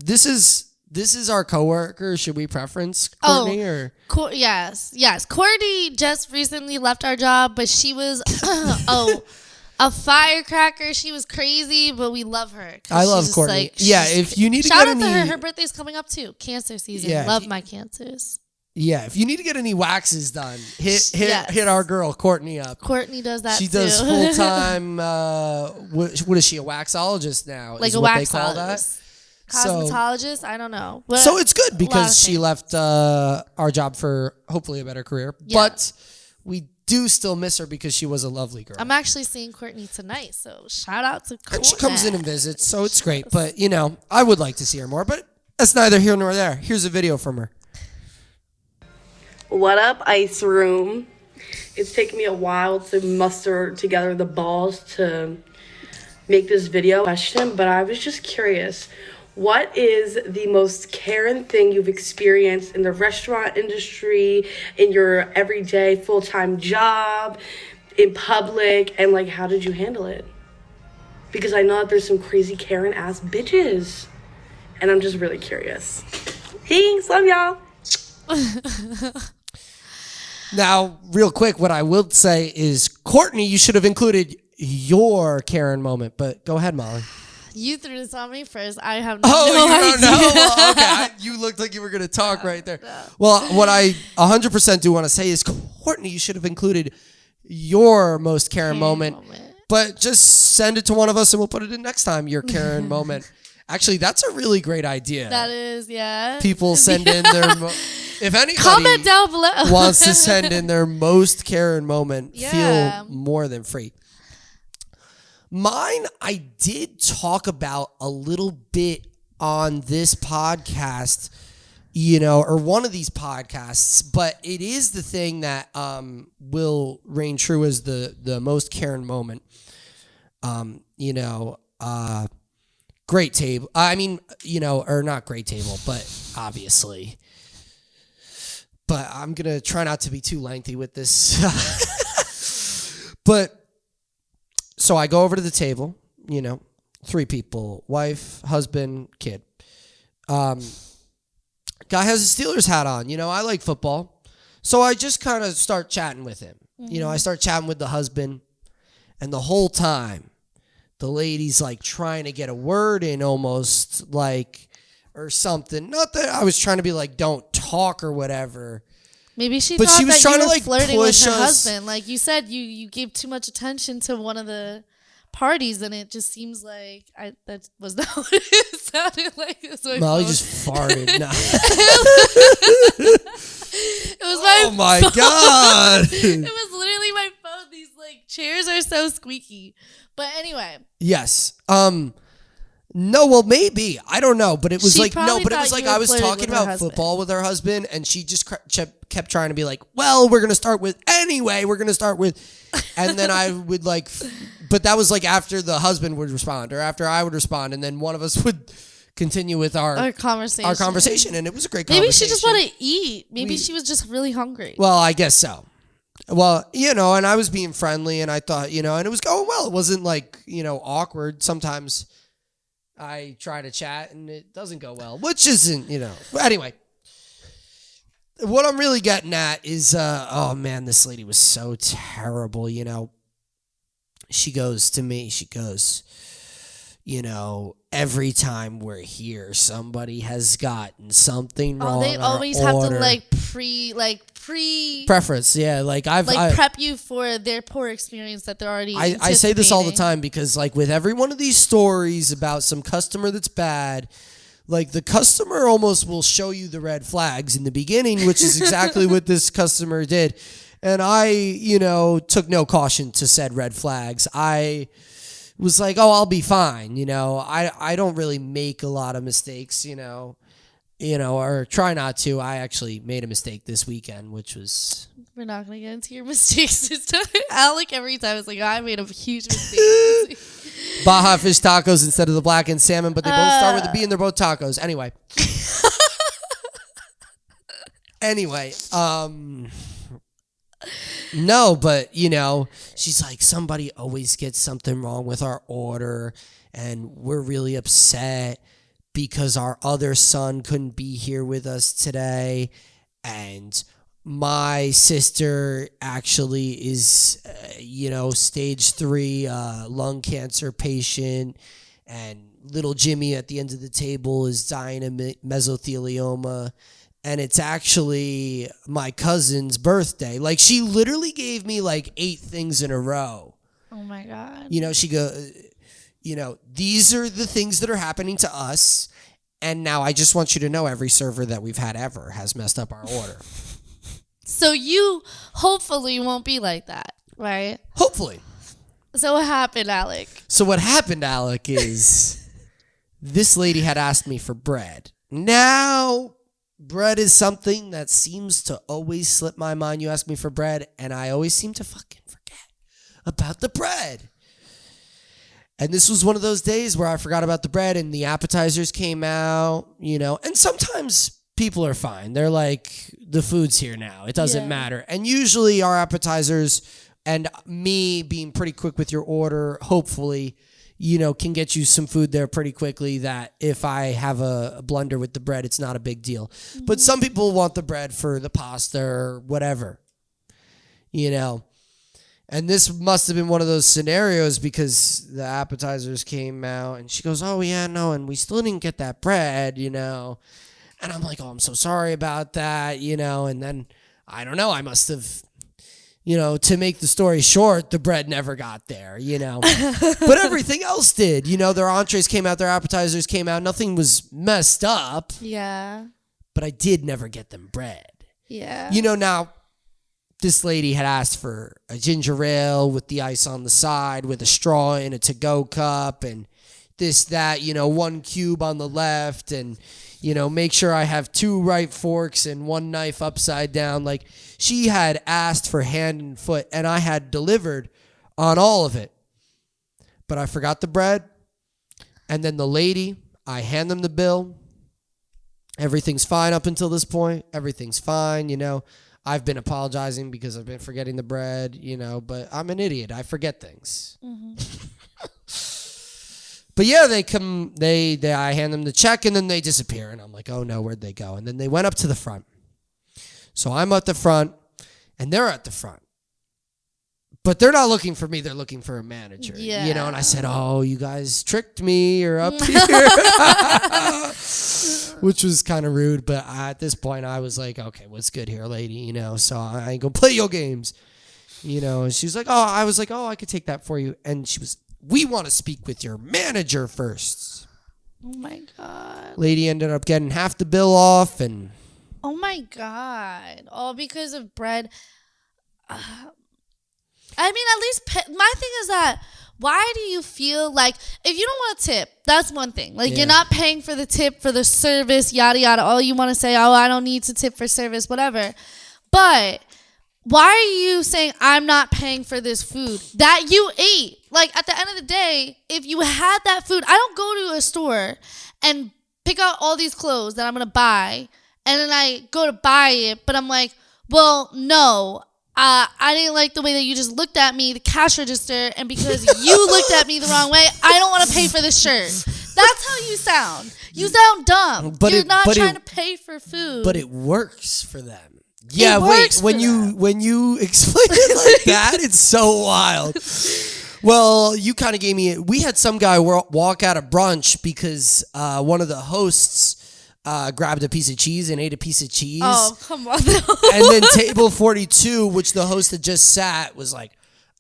S1: This is our coworker. Should we preference Courtney or?
S2: Yes. Courtney just recently left our job, but she was a firecracker. She was crazy, but we love her.
S1: I love Courtney. If you need to
S2: shout
S1: get
S2: out to her. Her birthday's coming up too. Cancer season.
S1: Yeah,
S2: love my cancers.
S1: Yeah, if you need to get any waxes done, hit our girl Courtney up.
S2: Courtney does that.
S1: She does full time. What is she? A waxologist now?
S2: Like
S1: is
S2: a
S1: what
S2: waxologist.
S1: They call that.
S2: Cosmetologist. I don't know. But
S1: so it's good because she left our job for hopefully a better career. Yeah. But we do still miss her because she was a lovely girl.
S2: I'm actually seeing Courtney tonight, so shout out to Courtney.
S1: And she comes in and visits, so it's great. But I would like to see her more. But that's neither here nor there. Here's a video from her.
S3: What up, Ice Room? It's taken me a while to muster together the balls to make this video question, but I was just curious. What is the most Karen thing you've experienced in the restaurant industry, in your everyday full-time job, in public, and like how did you handle it? Because I know that there's some crazy Karen ass bitches, and I'm just really curious. Thanks, love y'all.
S1: Now, real quick, what I will say is, Courtney, you should have included your Karen moment, but go ahead, Molly.
S2: You threw this on me first. I have no
S1: idea.
S2: Well,
S1: okay. You looked like you were going to talk right there. No. Well, what I 100% do want to say is, Courtney, you should have included your most Karen moment. But just send it to one of us and we'll put it in next time, your Karen moment. Actually, that's a really great idea.
S2: That is, yeah.
S1: People send in their... If anybody
S2: comment down below
S1: wants to send in their most Karen moment, feel more than free. Mine, I did talk about a little bit on this podcast, or one of these podcasts, but it is the thing that will reign true as the most Karen moment. Great table. I mean, or not great table, but obviously. But I'm going to try not to be too lengthy with this. But, so I go over to the table, 3 people, wife, husband, kid. Guy has a Steelers hat on. I like football. So I just kind of start chatting with him. Mm-hmm. I start chatting with the husband. And the whole time, the lady's like trying to get a word in almost like... or something. Not that I was trying to be like, don't talk or whatever.
S2: Maybe she
S1: but
S2: thought
S1: she was
S2: that
S1: trying
S2: you were
S1: to
S2: flirting with her husband. Like you said, you gave too much attention to one of the parties, and it just seems like that was not what it sounded like.
S1: Molly just farted. Nah.
S2: It was my
S1: Oh my
S2: phone.
S1: God.
S2: It was literally my phone. These chairs are so squeaky. But anyway.
S1: Yes. No, well, maybe. I don't know. But it was
S2: but
S1: it was like I was talking about football with her husband, and she just kept trying to be like, well, we're going to start with, and then I would but that was after the husband would respond, or after I would respond, and then one of us would continue with our conversation, and it was a great conversation.
S2: Maybe she just wanted to eat. Maybe she was just really hungry.
S1: Well, I guess so. Well, and I was being friendly, and I thought, and it was going well. It wasn't awkward. Sometimes I try to chat and it doesn't go well, which isn't, But anyway, what I'm really getting at is, oh man, this lady was so terrible, She goes to me, every time we're here, somebody has gotten something wrong.
S2: They always have to
S1: preference, yeah. I
S2: prep you for their poor experience that they're already.
S1: I say this all the time because with every one of these stories about some customer that's bad, the customer almost will show you the red flags in the beginning, which is exactly what this customer did. And I, took no caution to said red flags. I was like, oh, I'll be fine. I don't really make a lot of mistakes, or try not to. I actually made a mistake this weekend, which was...
S2: We're not going to get into your mistakes this time. Alec every time is like, I made a huge mistake.
S1: Baja fish tacos instead of the blackened salmon, but they both start with a B and they're both tacos. Anyway, no, but she's like, somebody always gets something wrong with our order and we're really upset. because our other son couldn't be here with us today. And my sister actually is, stage 3 lung cancer patient. And little Jimmy at the end of the table is dying of mesothelioma. And it's actually my cousin's birthday. Like, she literally gave me like 8 things in a row.
S2: Oh my God.
S1: She these are the things that are happening to us. And now I just want you to know every server that we've had ever has messed up our order.
S2: So you hopefully won't be like that, right?
S1: Hopefully.
S2: So what happened, Alec?
S1: So what happened, Alec, is this lady had asked me for bread. Now, bread is something that seems to always slip my mind. You ask me for bread, and I always seem to fucking forget about the bread. And this was one of those days where I forgot about the bread, and the appetizers came out, and sometimes people are fine. They're like, the food's here now. It doesn't matter. And usually our appetizers and me being pretty quick with your order, hopefully, can get you some food there pretty quickly that if I have a blunder with the bread, it's not a big deal. Mm-hmm. But some people want the bread for the pasta or whatever, And this must have been one of those scenarios because the appetizers came out and she goes, oh, yeah, no, and we still didn't get that bread, And I'm like, oh, I'm so sorry about that, And then, I don't know, I must have, to make the story short, the bread never got there, But everything else did. Their entrees came out, their appetizers came out. Nothing was messed up.
S2: Yeah.
S1: But I did never get them bread.
S2: Yeah.
S1: Now, this lady had asked for a ginger ale with the ice on the side with a straw in a to-go cup and this, that, 1 cube on the left and, make sure I have 2 right forks and 1 knife upside down. Like, she had asked for hand and foot, and I had delivered on all of it. But I forgot the bread. And then the lady, I hand them the bill. Everything's fine up until this point. Everything's fine, I've been apologizing because I've been forgetting the bread, but I'm an idiot. I forget things. Mm-hmm. But yeah, I hand them the check and then they disappear. And I'm like, oh no, where'd they go? And then they went up to the front. So I'm at the front and they're at the front. But they're not looking for me. They're looking for a manager.
S2: Yeah.
S1: And I said, oh, you guys tricked me. You're up here. Which was kind of rude. But at this point, I was like, okay, what's good here, lady? So I ain't going to play your games. And she was like, I was like, I could take that for you. And she was, we want to speak with your manager first.
S2: Oh, my God.
S1: Lady ended up getting half the bill off. And
S2: oh, my God. All because of bread. At least my thing is that why do you feel like if you don't want a tip, that's one thing. Like, you're not paying for the tip for the service, yada, yada. All you want to say, I don't need to tip for service, whatever. But why are you saying I'm not paying for this food that you ate? Like, at the end of the day, if you had that food, I don't go to a store and pick out all these clothes that I'm going to buy. And then I go to buy it, but I'm like, well, no. I didn't like the way that you just looked at me, the cash register, and because you looked at me the wrong way, I don't want to pay for this shirt. That's how you sound. You sound dumb. You're not trying to pay for food.
S1: But it works for them. Yeah, wait. When you explain it like that, it's so wild. Well, you kind of gave me it. We had some guy walk out of brunch because one of the hosts grabbed a piece of cheese and ate a piece of cheese.
S2: Oh, come on.
S1: And then table 42, which the host had just sat, was like,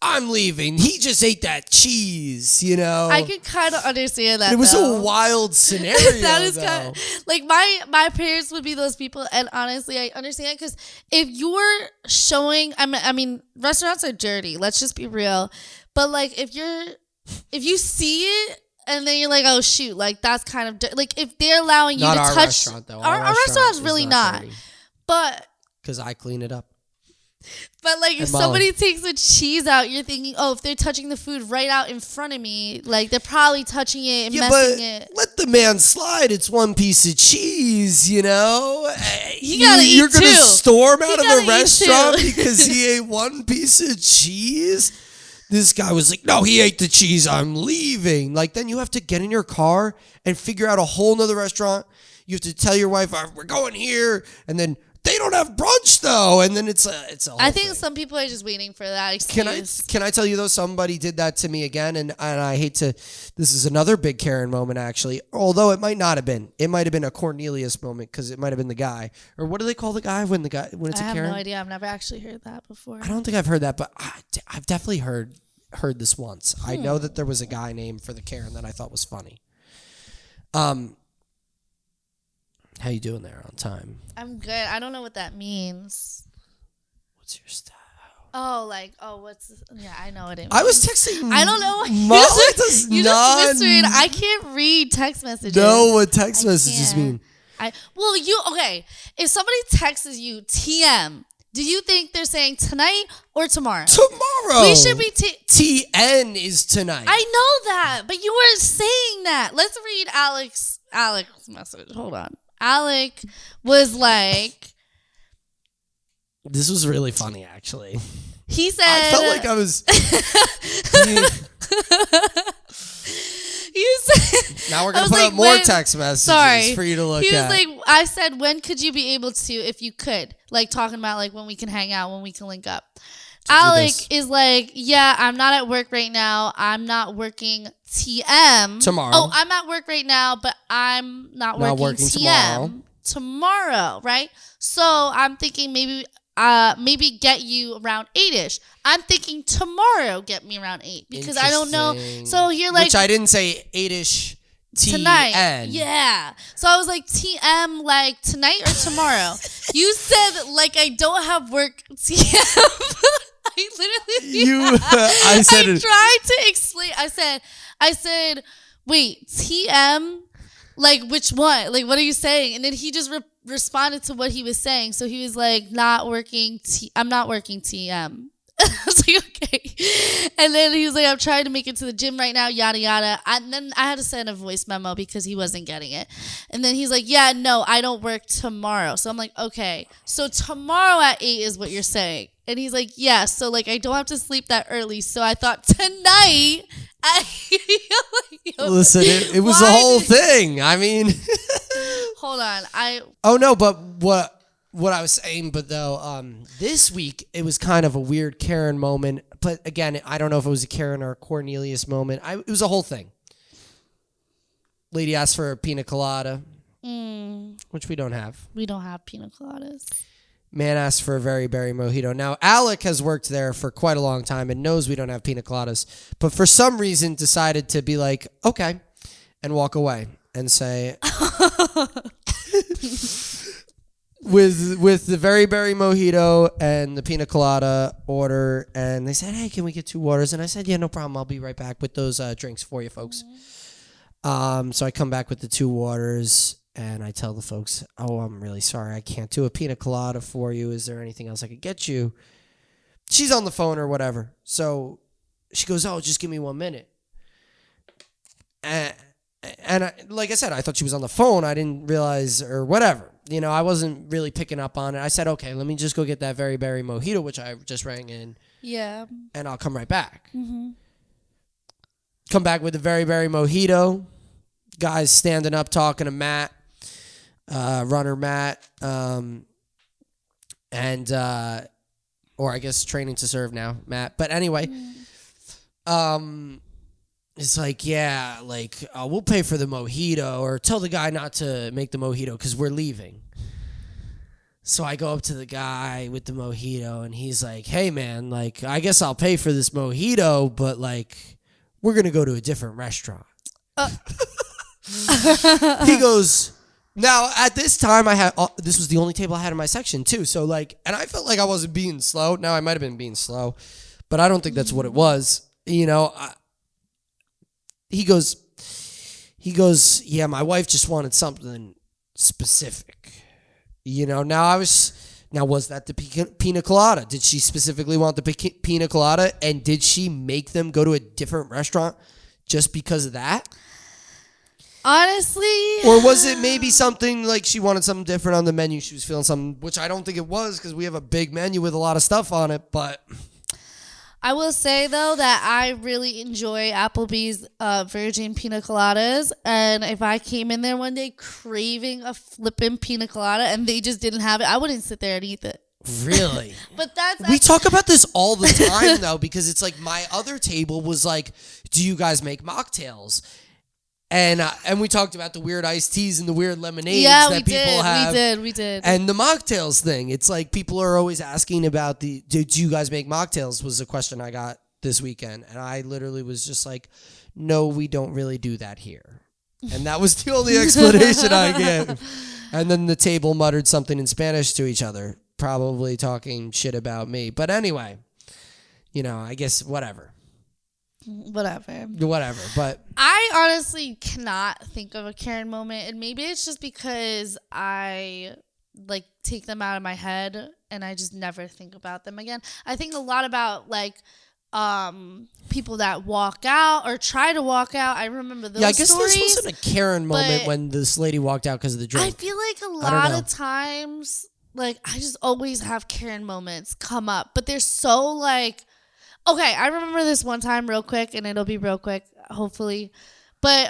S1: I'm leaving. He just ate that cheese,
S2: I can kind of understand that.
S1: It was a wild scenario.
S2: That is kind of like my parents would be those people, and honestly, I understand because if you're showing, I mean, restaurants are dirty. Let's just be real. But like, if you see it. And then you're like, oh, shoot, like, that's kind of, like, if they're allowing you
S1: not
S2: to
S1: our
S2: touch.
S1: Restaurant, though.
S2: Our restaurant's really not. But.
S1: Because I clean it up.
S2: But, like, if somebody takes the cheese out, you're thinking, oh, if they're touching the food right out in front of me, like, they're probably touching it and messing it.
S1: Let the man slide. It's one piece of cheese,
S2: You gotta eat
S1: You're going to storm out of the restaurant
S2: because
S1: he ate one piece of cheese? This guy was like, no, he ate the cheese. I'm leaving. Like, then you have to get in your car and figure out a whole nother restaurant. You have to tell your wife, we're going here. And then they don't have brunch, though. And then it's a whole
S2: I think
S1: thing.
S2: some people are just waiting for that excuse.
S1: Can I tell you, though, somebody did that to me again. And I hate to, this is another big Karen moment, actually. Although it might not have been. It might have been a Cornelius moment because it might have been the guy. Or what do they call the guy when it's a Karen?
S2: I have no idea. I've never actually heard that before.
S1: I don't think I've heard that, but I've definitely heard this once. I know that there was a guy named for the Karen that I thought was funny. How you doing there on time?
S2: I'm good. I don't know what that means.
S1: What's your style?
S2: Yeah, I know what it means.
S1: I was texting.
S2: I don't know.
S1: You
S2: just whispered. I can't read text messages.
S1: Know what text messages mean.
S2: Okay. If somebody texts you TM, do you think they're saying tonight or tomorrow?
S1: Tomorrow.
S2: We should be
S1: TN is tonight.
S2: I know that, but you were saying that. Let's read Alec's message. Hold on. Alec was like,
S1: this was really funny, actually.
S2: He said,
S1: I felt like I was.
S2: You said,
S1: now we're going to put up more text messages for you to look at.
S2: He was like, I said, when could you be able to, if you could? Like, talking about, like, when we can hang out, when we can link up. Alec is like, yeah, I'm not at work right now. I'm not working TM.
S1: Tomorrow.
S2: Oh, I'm at work right now, but I'm not working TM. Tomorrow, right? So I'm thinking maybe get you around 8-ish. I'm thinking tomorrow get me around 8 because I don't know. So you're like,
S1: which I didn't say 8-ish
S2: tonight.
S1: TN.
S2: Yeah. So I was like, TM, like tonight or tomorrow? You said like I don't have work TM. I literally I tried to explain. I said, wait, TM? Like which one? Like what are you saying? And then he just responded to what he was saying. So he was like, I'm not working TM. I was like, okay. And then he was like, I'm trying to make it to the gym right now, yada, yada. And then I had to send a voice memo because he wasn't getting it. And then he's like, yeah, no, I don't work tomorrow. So I'm like, okay. So tomorrow at 8 is what you're saying. And he's like, yeah. So like, I don't have to sleep that early. So I thought tonight.
S1: Listen, it was the whole thing. I mean.
S2: Hold on.
S1: Oh, no, but what I was saying, but though, this week, it was kind of a weird Karen moment. But again, I don't know if it was a Karen or a Cornelius moment. It was a whole thing. Lady asked for a pina colada, which we don't have.
S2: We don't have pina coladas.
S1: Man asked for a very berry mojito. Now, Alec has worked there for quite a long time and knows we don't have pina coladas, but for some reason decided to be like, okay, and walk away and say, with the very berry mojito and the pina colada order, and they said, hey, can we get 2 waters? And I said, yeah, no problem. I'll be right back with those drinks for you folks. So I come back with the 2 waters. And I tell the folks, oh, I'm really sorry. I can't do a pina colada for you. Is there anything else I could get you? She's on the phone or whatever. So she goes, oh, just give me 1 minute. And like I said, I thought she was on the phone. I didn't realize or whatever. You know, I wasn't really picking up on it. I said, okay, let me just go get that very berry mojito, which I just rang in.
S2: Yeah.
S1: And I'll come right back. Mm-hmm. Come back with the very berry mojito. Guys standing up talking to Matt. Runner Matt, or I guess training to serve now, Matt. But anyway, it's like, yeah, like, we'll pay for the mojito, or tell the guy not to make the mojito because we're leaving. So I go up to the guy with the mojito, and he's like, hey, man, like, I guess I'll pay for this mojito, but, like, we're going to go to a different restaurant. He goes... Now, at this time, this was the only table I had in my section, too. So, like, and I felt like I wasn't being slow. Now, I might have been being slow, but I don't think that's what it was. You know, he goes, yeah, my wife just wanted something specific. You know, now was that the pina colada? Did she specifically want the pina colada? And did she make them go to a different restaurant just because of that?
S2: Honestly.
S1: Or was it maybe something like she wanted something different on the menu? She was feeling something, which I don't think it was because we have a big menu with a lot of stuff on it, but.
S2: I will say, though, that I really enjoy Applebee's virgin pina coladas. And if I came in there one day craving a flippin' pina colada and they just didn't have it, I wouldn't sit there and eat it.
S1: Really?
S2: But
S1: we talk about this all the time, though, because it's like my other table was like, do you guys make mocktails? And we talked about the weird iced teas and the weird lemonades that people have.
S2: We did.
S1: And the mocktails thing. It's like people are always asking about do you guys make mocktails was a question I got this weekend. And I literally was just like, no, we don't really do that here. And that was the only explanation I gave. And then the table muttered something in Spanish to each other, probably talking shit about me. But anyway, I guess whatever. But
S2: I honestly cannot think of a Karen moment, and maybe it's just because I like take them out of my head and I just never think about them again. I think a lot about like people that walk out or try to walk out. I remember those.
S1: Yeah, I guess
S2: stories,
S1: this wasn't a Karen moment when this lady walked out because of the drink.
S2: I feel like a lot of times, like I just always have Karen moments come up, but they're so like. Okay, I remember this one time real quick, and it'll be real quick, hopefully. But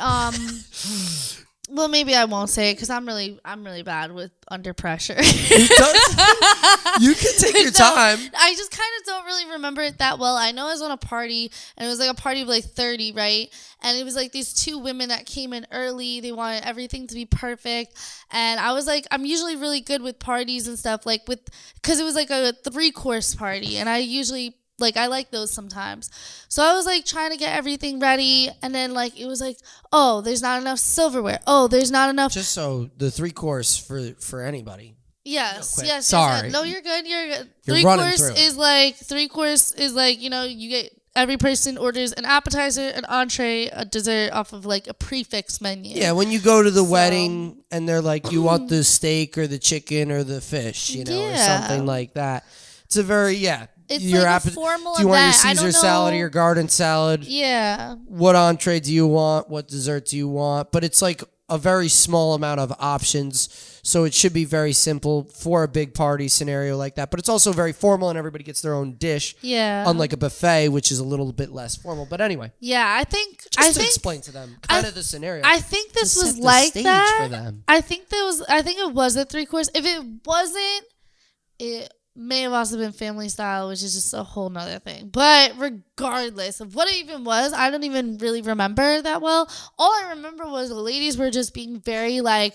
S2: well, maybe I won't say it because I'm really bad with under pressure.
S1: You can take your time.
S2: I just kind of don't really remember it that well. I know I was on a party, and it was like a party of like 30, right? And it was like these two women that came in early. They wanted everything to be perfect, and I was like, I'm usually really good with parties and stuff, like because it was like a 3-course party, and I usually. Like, I like those sometimes. So I was, like, trying to get everything ready. And then, like, it was like, oh, there's not enough silverware. Oh, there's not enough.
S1: Just so the 3-course for anybody.
S2: Yes.
S1: Sorry.
S2: Yes. No, you're good. You're good.
S1: You're
S2: 3-course is like, you get every person orders an appetizer, an entree, a dessert off of, like, a prefix menu.
S1: Yeah, when you go to the wedding and they're like, you want the steak or the chicken or the fish, or something like that. It's a very,
S2: It's like a formal
S1: Do you want your
S2: event.
S1: Caesar salad or your garden salad?
S2: Yeah.
S1: What entree do you want? What dessert do you want? But it's like a very small amount of options, so it should be very simple for a big party scenario like that. But it's also very formal, and everybody gets their own dish.
S2: Yeah.
S1: Unlike a buffet, which is a little bit less formal. But anyway.
S2: Yeah, I think
S1: explain to them kind of the scenario.
S2: I think this was like that. For them. I think it was a 3-course. If it wasn't, it may have also been family style, which is just a whole nother thing. But regardless of what it even was, I don't even really remember that well. All I remember was the ladies were just being very like,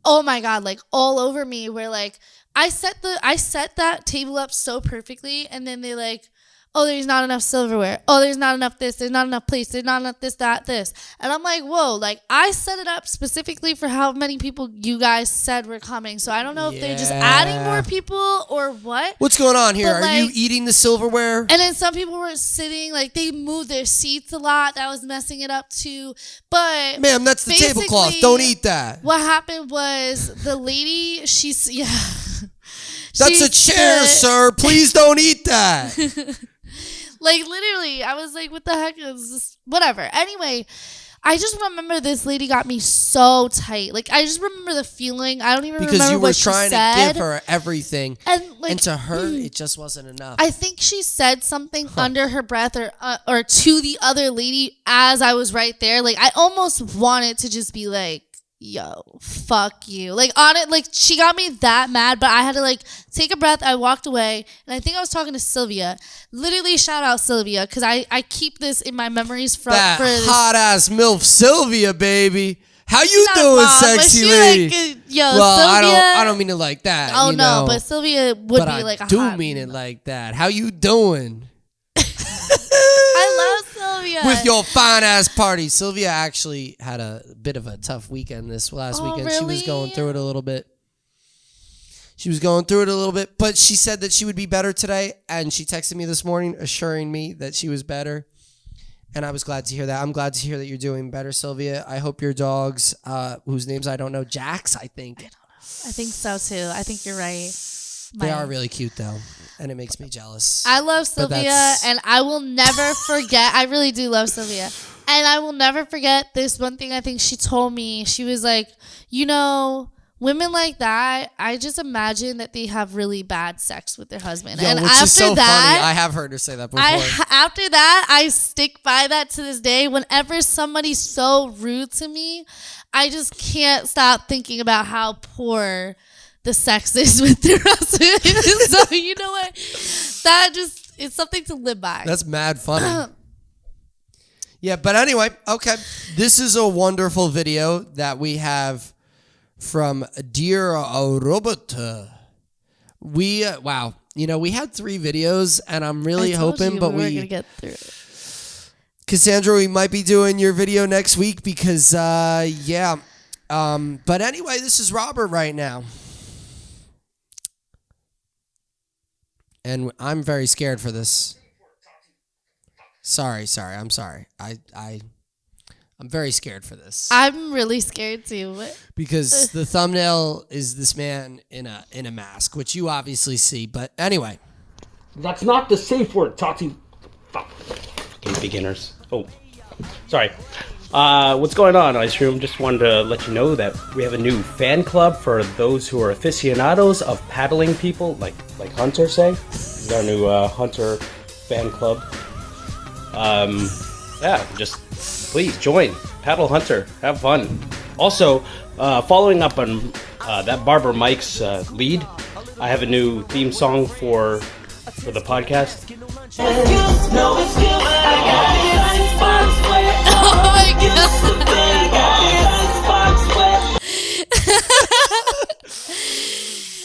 S2: oh my God, like all over me, where like I set that table up so perfectly, and then they like, oh, there's not enough silverware. Oh, there's not enough this. There's not enough plates. There's not enough this, that, this. And I'm like, whoa, like I set it up specifically for how many people you guys said were coming. So I don't know if they're just adding more people or what.
S1: What's going on here? Are you eating the silverware?
S2: And then some people were sitting, like they moved their seats a lot. That was messing it up too. But
S1: ma'am, that's the tablecloth. Don't eat that.
S2: What happened was the lady, That's
S1: a chair, sir. Please don't eat that.
S2: Like, literally, I was like, what the heck is this? Whatever. Anyway, I just remember this lady got me so tight. Like, I just remember the feeling. I don't even remember what she said. Because you were trying to give her
S1: everything. And to her, it just wasn't enough.
S2: I think she said something under her breath or to the other lady as I was right there. Like, I almost wanted to just be like, yo, fuck you. Like, on it, like, she got me that mad, but I had to, like, take a breath. I walked away, and I think I was talking to Sylvia. Literally, shout out Sylvia, because I keep this in my memories for this.
S1: Hot-ass MILF Sylvia, baby. How you doing, sexy lady?
S2: Like, yo, well, Sylvia,
S1: I don't mean it like that.
S2: Oh, no, but Sylvia would be like a hot.
S1: I do mean it like that. How you doing?
S2: I love Sylvia.
S1: With your fine ass party. Sylvia actually had a bit of a tough weekend this last weekend.
S2: Really?
S1: She was going through it a little bit. But she said that she would be better today, and she texted me this morning assuring me that she was better. And I was glad to hear that. I'm glad to hear that you're doing better, Sylvia. I hope your dogs, whose names I don't know, Jax, I think.
S2: I don't know. I think so too. I think you're right.
S1: They are really cute, though, and it makes me jealous.
S2: I love Sylvia, and I will never forget. I really do love Sylvia. And I will never forget this one thing I think she told me. She was like, women like that, I just imagine that they have really bad sex with their husband.
S1: Yo,
S2: and
S1: which
S2: after
S1: is so
S2: that,
S1: funny. I have heard her say that before.
S2: After that, I stick by that to this day. Whenever somebody's so rude to me, I just can't stop thinking about how poor the sex is with their husband. So you know what? That just, it's something to live by.
S1: That's mad funny. Yeah, but anyway, okay. This is a wonderful video that we have from Dear Robot. Wow. You know, we had 3 videos, and I'm really hoping, but
S2: we were gonna get through it.
S1: Cassandra, we might be doing your video next week because, yeah. But anyway, this is Robert right now. And I'm very scared for this. Sorry. I'm sorry. I'm very scared for this.
S2: I'm really scared too.
S1: Because the thumbnail is this man in a mask, which you obviously see. But anyway.
S4: That's not the safe word, Tati. Fuck. You beginners. Oh, sorry. What's going on, Ice Room? Just wanted to let you know that we have a new fan club for those who are aficionados of paddling people, like Hunter say. This is our new Hunter fan club. Yeah, just please join. Paddle Hunter. Have fun. Also, following up on that Barber Mike's lead, I have a new theme song for the podcast.
S2: Oh my god.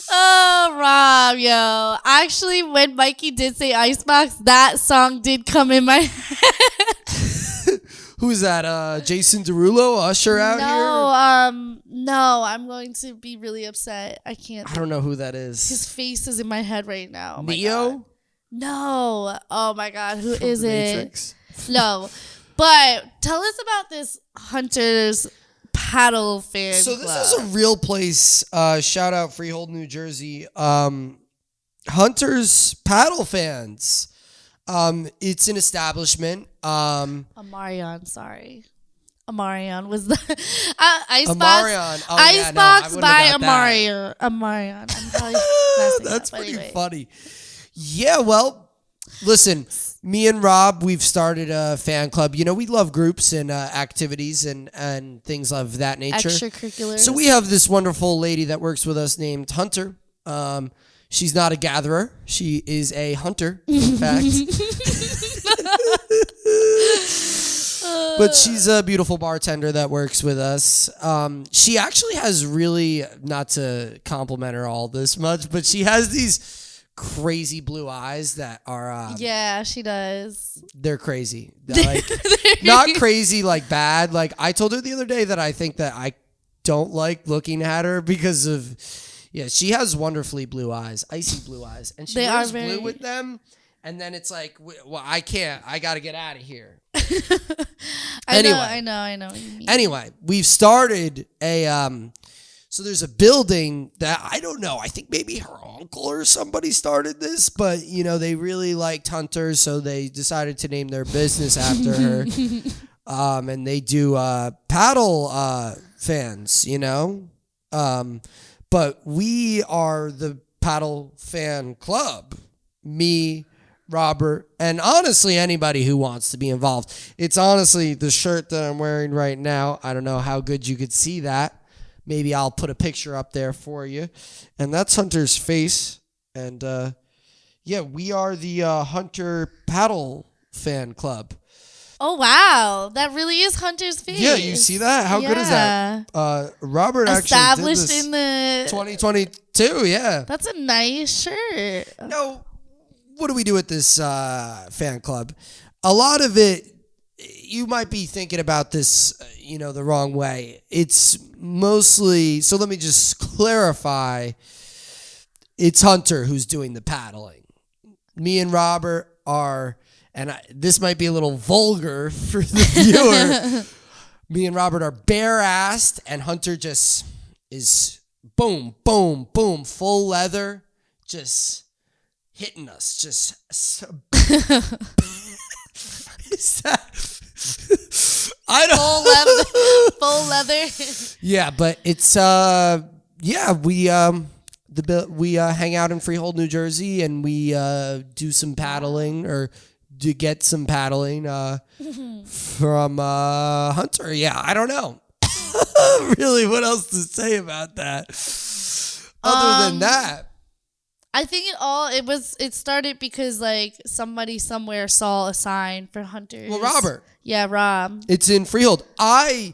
S2: Oh, Rob, yo. Actually, when Mikey did say Icebox, that song did come in my head.
S1: Who's that? Jason Derulo, Usher out here?
S2: No, I'm going to be really upset. I can't.
S1: I don't know who that is.
S2: His face is in my head right now. Oh
S1: Neo?
S2: No. Oh my god, who is it?
S1: Matrix?
S2: No. But tell us about this Hunter's paddle fan
S1: So
S2: club.
S1: this is a real place. Shout out Freehold, New Jersey. Hunter's paddle fans. It's an establishment.
S2: Amarion, sorry. Amarion was the Icebox.
S1: Amarion. Oh,
S2: Icebox
S1: yeah, no,
S2: by
S1: Amarion.
S2: Amarion. I'm probably messing
S1: That's
S2: up,
S1: pretty
S2: anyway.
S1: funny. Yeah, well, listen, me and Rob, we've started a fan club. You know, we love groups and activities and things of that nature.
S2: Extracurriculars.
S1: So we have this wonderful lady that works with us named Hunter. She's not a gatherer. She is a hunter, in fact. But she's a beautiful bartender that works with us. She actually has really, not to compliment her all this much, but she has these crazy blue eyes that are...
S2: yeah, she does.
S1: They're crazy. They're like, not crazy like bad. Like, I told her the other day that I think that I don't like looking at her because of... Yeah, she has wonderfully blue eyes, icy blue eyes. And she wears blue with them. And then it's like, well, I can't. I got to get out of here.
S2: I know what you mean.
S1: Anyway, we've started a... So there's a building that, I don't know, I think maybe her uncle or somebody started this, but, you know, they really liked Hunter, so they decided to name their business after her. And they do paddle fans, you know? But we are the paddle fan club. Me, Robert, and honestly, anybody who wants to be involved. It's honestly the shirt that I'm wearing right now. I don't know how good you could see that. Maybe I'll put a picture up there for you. And that's Hunter's face. And, yeah, we are the Hunter Paddle Fan Club.
S2: Oh, wow. That really is Hunter's face.
S1: Yeah, you see that? How good is that? Robert
S2: established
S1: actually did this
S2: in the
S1: 2022, yeah.
S2: That's a nice shirt.
S1: No, what do we do with this fan club? A lot of it, you might be thinking about this, you know, the wrong way. It's mostly, so let me just clarify. It's Hunter who's doing the paddling. Me and Robert are, and this might be a little vulgar for the viewer. Me and Robert are bare-assed, and Hunter just is boom, boom, boom, full leather, just hitting us. Just is that? I don't.
S2: Full leather.
S1: Yeah, but it's yeah, we hang out in Freehold, New Jersey, and we do some paddling or to get some paddling from Hunter. Yeah, I don't know. Really, what else to say about that? Other than that,
S2: I think it started because like somebody somewhere saw a sign for hunters.
S1: well, Robert,
S2: Yeah, Rob.
S1: it's in Freehold. I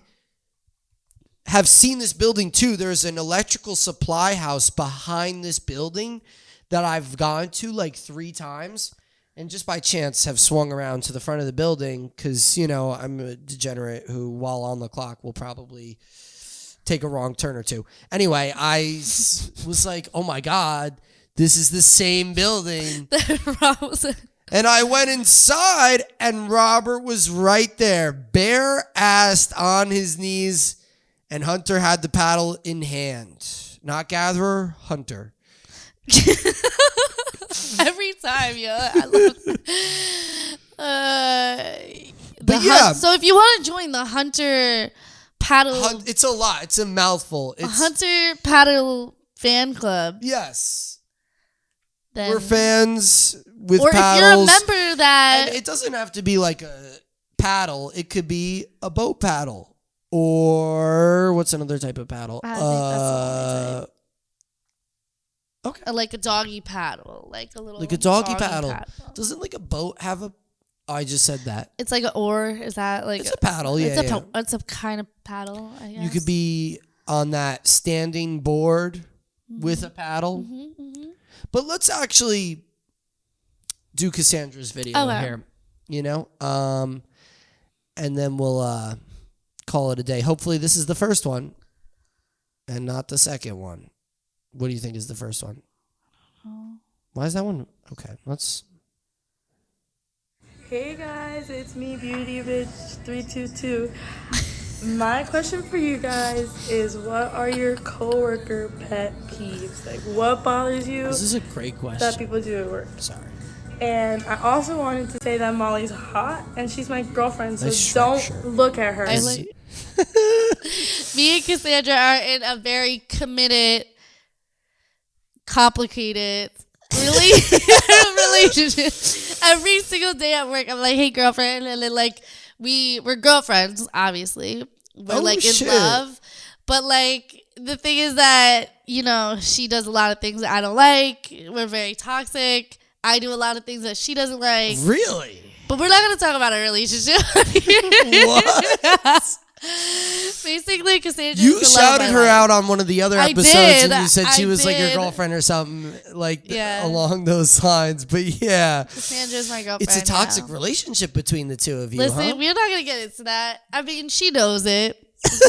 S1: have seen this building too. There's an electrical supply house behind this building that I've gone to like 3 times. And just by chance have swung around to the front of the building because, you know, I'm a degenerate who, while on the clock, will probably take a wrong turn or two. Anyway, I was like, oh my God, this is the same building.
S2: Rob was
S1: And I went inside and Robert was right there, bare-assed on his knees, and Hunter had the paddle in hand. Not gatherer, Hunter.
S2: every time, yo. I love so if you want to join the Hunter paddle,
S1: It's a lot. It's a mouthful. It's
S2: Hunter paddle fan club,
S1: yes.
S2: then
S1: We're fans with
S2: or
S1: paddles.
S2: if you're a member that
S1: And it doesn't have to be like a paddle. It could be a boat paddle. Or what's another type of paddle?
S2: I think that's the only type.
S1: Okay.
S2: Like a doggy paddle, like a little
S1: Like a doggy paddle. Doesn't like a boat have a... Oh, I just said that.
S2: It's like an oar. Is that like
S1: It's a paddle, yeah.
S2: It's
S1: yeah.
S2: it's a kind of paddle, I guess.
S1: You could be on that standing board with a paddle. But let's actually do Cassandra's video
S2: Okay.
S1: here, you know? And then we'll call it a day. Hopefully this is the first one and not the second one. What do you think is the first one? Why is that one? Okay, let's...
S5: Hey guys, it's me, Beauty Bitch 322. My question for you guys is, what are your coworker pet peeves? Like, what bothers you
S1: This is a great
S5: that
S1: question.
S5: people do at work?
S1: Sorry.
S5: And I also wanted to say that Molly's hot and she's my girlfriend, so
S1: Nice
S5: don't
S1: shirt.
S5: look at her.
S2: I like me and Cassandra are in a very committed, complicated relationship. Every single day at work, I'm like, "Hey, girlfriend," and then like we're girlfriends. Obviously, we're like
S1: shit.
S2: in love, but like the thing is that she does a lot of things that I don't like. We're very toxic. I do a lot of things that she doesn't like.
S1: Really?
S2: But we're not going to talk about our relationship.
S1: What?
S2: Basically, Cassandra.
S1: You shouted her out on one of the other
S2: I
S1: episodes
S2: did.
S1: and you said she
S2: I
S1: was like your
S2: did.
S1: girlfriend or something like
S2: Yeah.
S1: along those lines. But yeah,
S2: Cassandra's my girlfriend.
S1: it's a toxic
S2: now.
S1: relationship between the two of you,
S2: Listen,
S1: huh?
S2: we're not going to get into that. I mean, she knows it.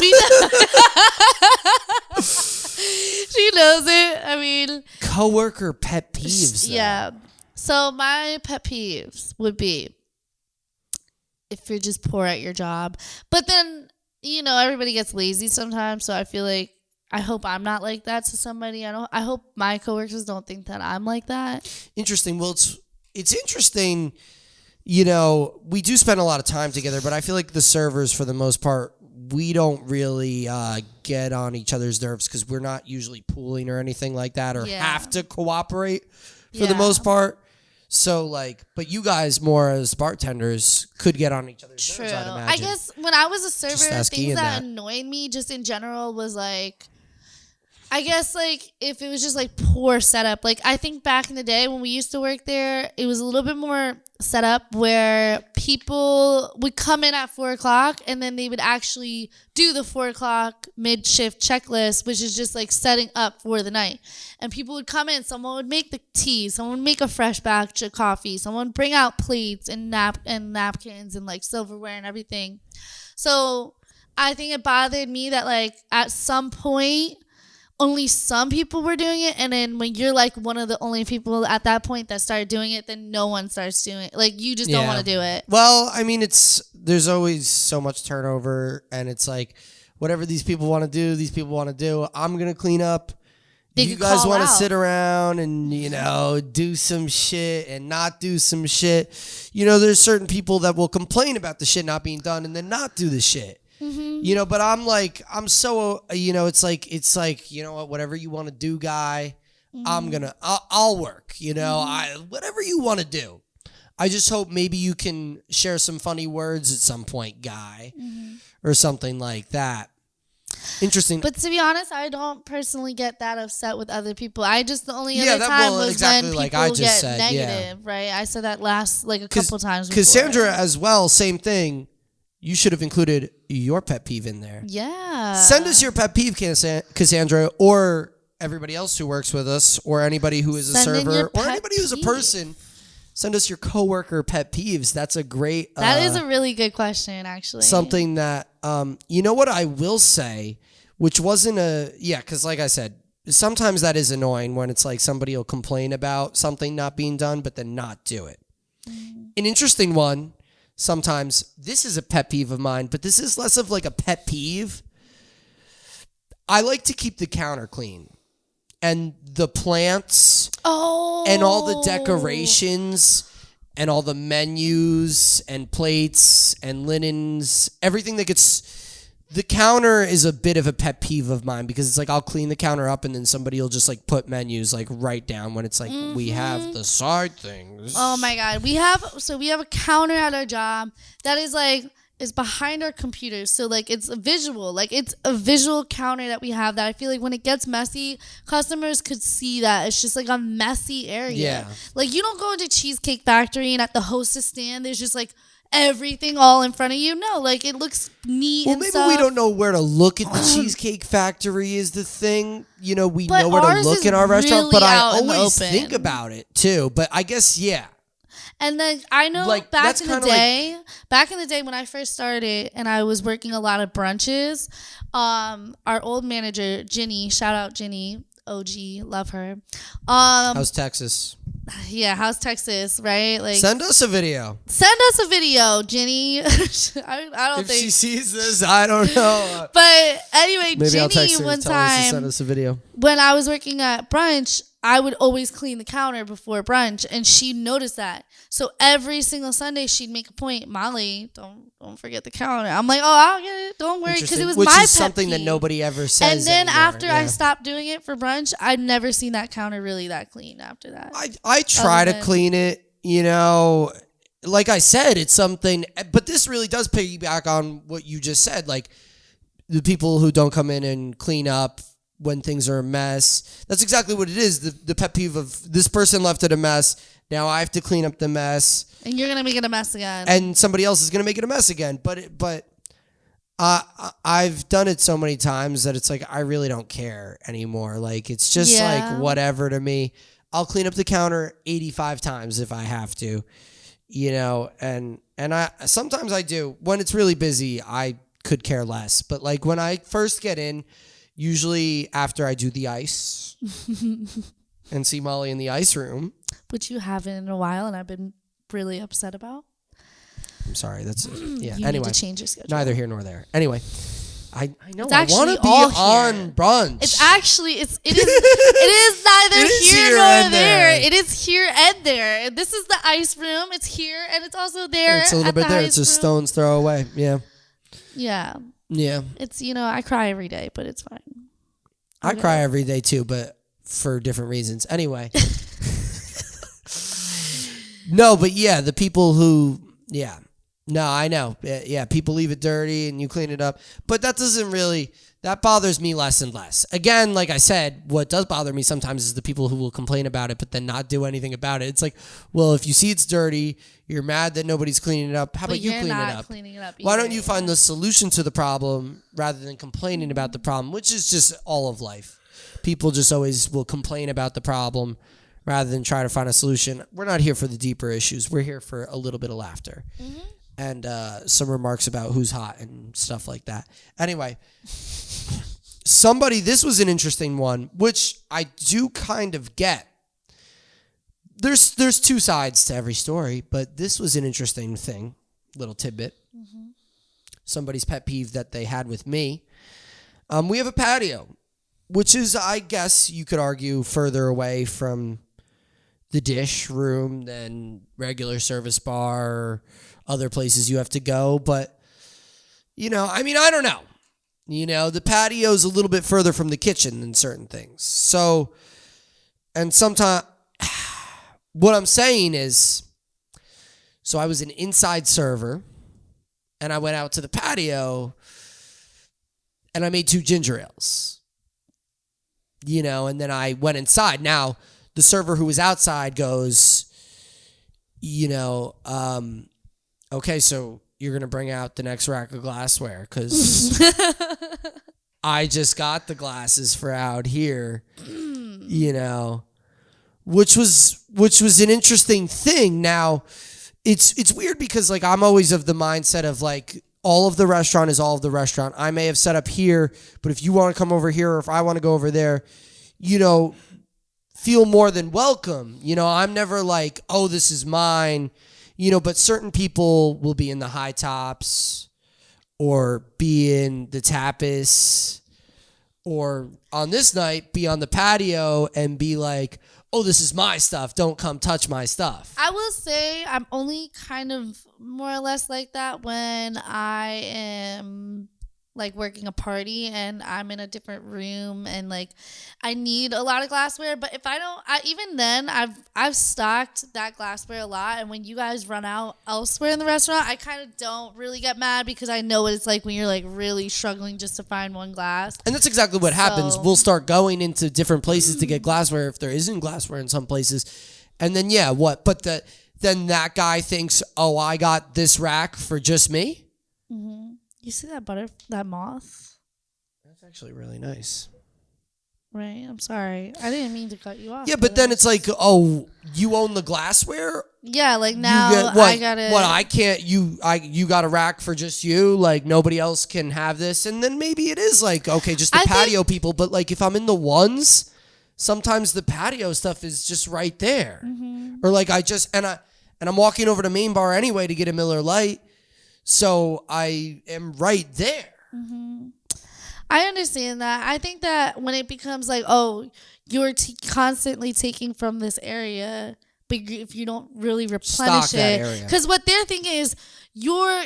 S2: We know. She knows it. I mean,
S1: Coworker pet peeves. Though.
S2: yeah. So my pet peeves would be if you're just poor at your job. But then, everybody gets lazy sometimes. So I feel like I hope I'm not like that to somebody. I hope my coworkers don't think that I'm like that.
S1: Interesting. Well, it's interesting. We do spend a lot of time together, but I feel like the servers, for the most part, we don't really get on each other's nerves because we're not usually pooling or anything like that, or
S2: Yeah.
S1: have to cooperate for the
S2: Yeah.
S1: most part. So, but you guys more as bartenders could get on each other's
S2: True.
S1: nerves, I'd
S2: I
S1: imagine.
S2: guess when I was a server,
S1: ask
S2: things
S1: Ian
S2: that
S1: that.
S2: annoyed me just in general was like, I guess like if it was just like poor setup. Like I think back in the day when we used to work there, it was a little bit more set up where people would come in at 4:00 and then they would actually do the 4:00 mid-shift checklist, which is just like setting up for the night. And people would come in, someone would make the tea, someone would make a fresh batch of coffee, someone would bring out plates and napkins and like silverware and everything. So I think it bothered me that like at some point only some people were doing it, and then when you're like one of the only people at that point that started doing it, then no one starts doing it. Like you just don't want to do it.
S1: Well, I mean, there's always so much turnover, and it's like whatever these people want to do, these people want to do. I'm gonna clean up.
S2: They
S1: You
S2: could
S1: guys
S2: call
S1: want to
S2: out.
S1: sit around and do some shit and not do some shit. There's certain people that will complain about the shit not being done and then not do the shit. You know, but I'm so, it's like, you know what, whatever you want to do, guy, I'll work, whatever you want to do. I just hope maybe you can share some funny words at some point, guy, or something like that. Interesting.
S2: But to be honest, I don't personally get that upset with other people. The only other time was
S1: exactly
S2: when
S1: like
S2: people
S1: I just
S2: get
S1: said,
S2: negative, right? I said that a couple times before.
S1: Cassandra as well, same thing. You should have included your pet peeve in there.
S2: Yeah.
S1: Send us your pet peeve, Cassandra, or everybody else who works with us, or anybody who is a server, or anybody who's a person. Send us your coworker pet peeves. That's a great...
S2: that is a really good question, actually.
S1: Something that... you know what I will say, which wasn't because like I said, sometimes that is annoying when it's like somebody will complain about something not being done, but then not do it. An interesting one, sometimes, this is a pet peeve of mine, but this is less of like a pet peeve. I like to keep the counter clean. And the plants and all the decorations and all the menus and plates and linens, everything that gets... The counter is a bit of a pet peeve of mine because it's like I'll clean the counter up and then somebody will just like put menus like right down when it's like we have the side things.
S2: Oh my God. We have a counter at our job that is behind our computers. So like it's a visual counter that we have that I feel like when it gets messy, customers could see that it's just like a messy area.
S1: Yeah.
S2: Like you don't go into Cheesecake Factory and at the hostess stand there's just like everything all in front of you. No, like it looks neat.
S1: Well,
S2: and
S1: maybe
S2: stuff.
S1: we don't know where to look at the Cheesecake Factory is the thing. We know where to
S2: ours
S1: look
S2: is
S1: in our restaurant,
S2: really
S1: but I
S2: out in the
S1: always
S2: open.
S1: think about it too. But I guess, yeah.
S2: And then I know
S1: Like,
S2: back
S1: that's
S2: in the
S1: kinda
S2: day when I first started and I was working a lot of brunches, our old manager, Ginny, shout out Ginny, OG, love her.
S1: How's Texas?
S2: Yeah, how's Texas, right? Like
S1: Send us a video.
S2: Send us a video, Ginny. I don't
S1: If
S2: think
S1: she sees this, I don't know.
S2: But anyway,
S1: Maybe I'll
S2: Ginny
S1: text her
S2: one
S1: and tell her to
S2: time
S1: send us a video.
S2: when I was working at brunch, I would always clean the counter before brunch, and she noticed that. So every single Sunday, she'd make a point, Molly, don't forget the counter. I'm like, oh, I'll get it. Don't worry, because it was
S1: Which
S2: my
S1: is
S2: pet
S1: something
S2: peeve.
S1: that nobody ever says.
S2: And then
S1: anymore.
S2: after I stopped doing it for brunch, I've never seen that counter really that clean after that.
S1: I try to clean it, like I said, it's something, but this really does piggyback on what you just said. Like the people who don't come in and clean up when things are a mess. That's exactly what it is. The pet peeve of this person left it a mess. Now I have to clean up the mess.
S2: And you're going to make it a mess again.
S1: And somebody else is going to make it a mess again. But I've done it so many times that it's like, I really don't care anymore. Like, it's just like whatever to me. I'll clean up the counter 85 times if I have to, and I sometimes I do. When it's really busy, I could care less. But like when I first get in, usually after I do the ice and see Molly in the ice room.
S2: Which you haven't in a while, and I've been really upset about.
S1: I'm sorry. That's yeah.
S2: You
S1: anyway,
S2: need to change your schedule.
S1: Neither here nor there. Anyway, I know
S2: It's
S1: I
S2: actually
S1: want to be
S2: all
S1: on
S2: here.
S1: brunch.
S2: It is neither
S1: It is
S2: here
S1: here
S2: nor
S1: and
S2: there.
S1: there.
S2: It is here and there. This is the ice room. It's here and it's also there.
S1: It's a little
S2: at
S1: bit
S2: the
S1: there.
S2: ice
S1: It's a
S2: room.
S1: stone's throw away. Yeah.
S2: Yeah.
S1: Yeah.
S2: It's I cry every day, but it's fine.
S1: I cry every day too, but for different reasons. Anyway. No, but yeah, the people who, yeah. No, I know. Yeah, people leave it dirty and you clean it up. But that doesn't really, that bothers me less and less. Again, like I said, what does bother me sometimes is the people who will complain about it but then not do anything about it. It's like, well, if you see it's dirty, you're mad that nobody's cleaning it up. How about you clean it up?
S2: Cleaning it up
S1: Why don't
S2: either.
S1: you find the solution to the problem rather than complaining about the problem, which is just all of life. People just always will complain about the problem rather than try to find a solution. We're not here for the deeper issues. We're here for a little bit of laughter and some remarks about who's hot and stuff like that. Anyway, this was an interesting one, which I do kind of get. There's two sides to every story, but this was an interesting thing, little tidbit. Somebody's pet peeve that they had with me. We have a patio, which is, I guess you could argue, further away from the dish room than regular service bar or other places you have to go. But I mean, I don't know. The patio's a little bit further from the kitchen than certain things. So, and sometimes, what I'm saying is, so I was an inside server, and I went out to the patio, and I made 2 ginger ales. And then I went inside. Now, the server who was outside goes, okay, so you're going to bring out the next rack of glassware because I just got the glasses for out here, which was an interesting thing. Now, it's weird because like I'm always of the mindset of like all of the restaurant is all of the restaurant. I may have set up here, but if you want to come over here or if I want to go over there, feel more than welcome. I'm never like, oh, this is mine. But certain people will be in the high tops or be in the tapas or on this night be on the patio and be like, oh, this is my stuff. Don't come touch my stuff.
S2: I will say I'm only kind of more or less like that when I am like working a party and I'm in a different room and like I need a lot of glassware. But if I don't, even then I've stocked that glassware a lot. And when you guys run out elsewhere in the restaurant, I kind of don't really get mad because I know what it's like when you're like really struggling just to find one glass.
S1: And that's exactly what happens. We'll start going into different places to get glassware if there isn't glassware in some places. And then, yeah, what? But then that guy thinks, oh, I got this rack for just me?
S2: Mm-hmm. You see that that moth?
S1: That's actually really nice.
S2: Right? I'm sorry. I didn't mean to cut you off.
S1: Yeah, but then it's like, oh, you own the glassware?
S2: Yeah, like now I gotta...
S1: What, I can't, you got a rack for just you? Like nobody else can have this? And then maybe it is like, okay, just the patio people. But like if I'm in the ones, sometimes the patio stuff is just right there. Mm-hmm. Or like and I'm walking over to Main Bar anyway to get a Miller Lite. So I am right there.
S2: Mm-hmm. I understand that. I think that when it becomes like, oh, you're constantly taking from this area, but if you don't really replenish it, because what they're thinking is you're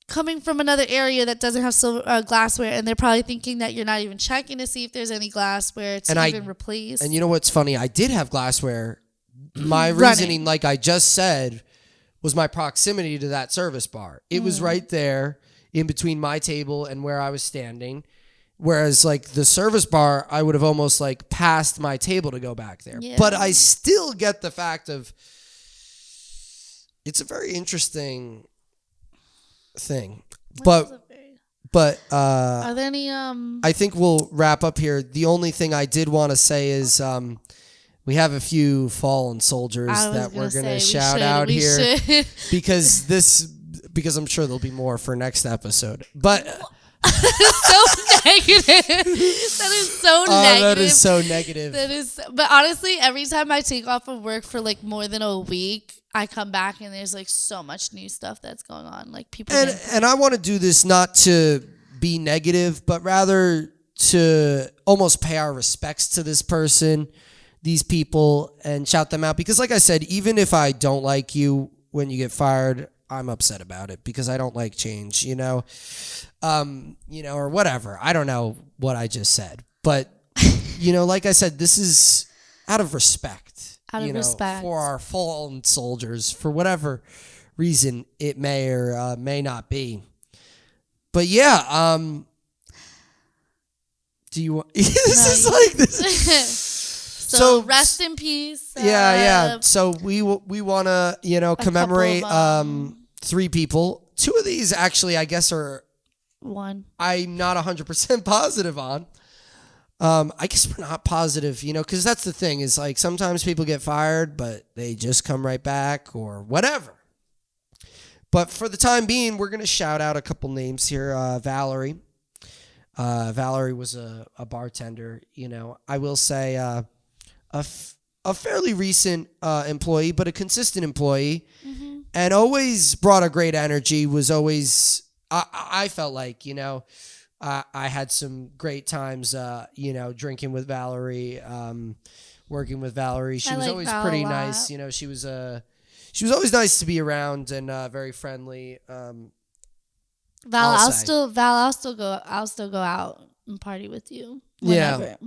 S2: coming from another area that doesn't have glassware, and they're probably thinking that you're not even checking to see if there's any glassware to even replace.
S1: And you know what's funny? I did have glassware. My reasoning, like I just said, was my proximity to that service bar. It was right there in between my table and where I was standing. Whereas like the service bar, I would have almost like passed my table to go back there. Yeah. But I still get the fact of it's a very interesting thing. But
S2: are there any
S1: I think we'll wrap up here. The only thing I did want to say is we have a few fallen soldiers that we're going to shout out here because I'm sure there'll be more for next episode. But
S2: so negative. That is so negative.
S1: That is so negative.
S2: But honestly, every time I take off of work for like more than a week, I come back and there's like so much new stuff that's going on. Like people
S1: and I want to do this not to be negative, but rather to almost pay our respects to this person, these people, and shout them out. Because like I said, even if I don't like you when you get fired, I'm upset about it because I don't like change, or whatever. I don't know what I just said, but like I said, this is out of respect, for our fallen soldiers, for whatever reason it may or may not be. But yeah, do you want, this is like this.
S2: So rest in peace.
S1: Yeah. So we want to, commemorate 3 people. 2 of these actually, I guess, are
S2: one
S1: I'm not 100% positive on. I guess we're not positive, because that's the thing is like sometimes people get fired, but they just come right back or whatever. But for the time being, we're going to shout out a couple names here. Valerie. Valerie was a bartender. I will say a fairly recent employee, but a consistent employee, and always brought a great energy. Was always I felt like I had some great times drinking with Valerie, working with Valerie. She was always pretty nice. She was always nice to be around and very friendly.
S2: Val,
S1: I'll say.
S2: I'll still go out and party with you.
S1: Yeah.
S2: Whenever.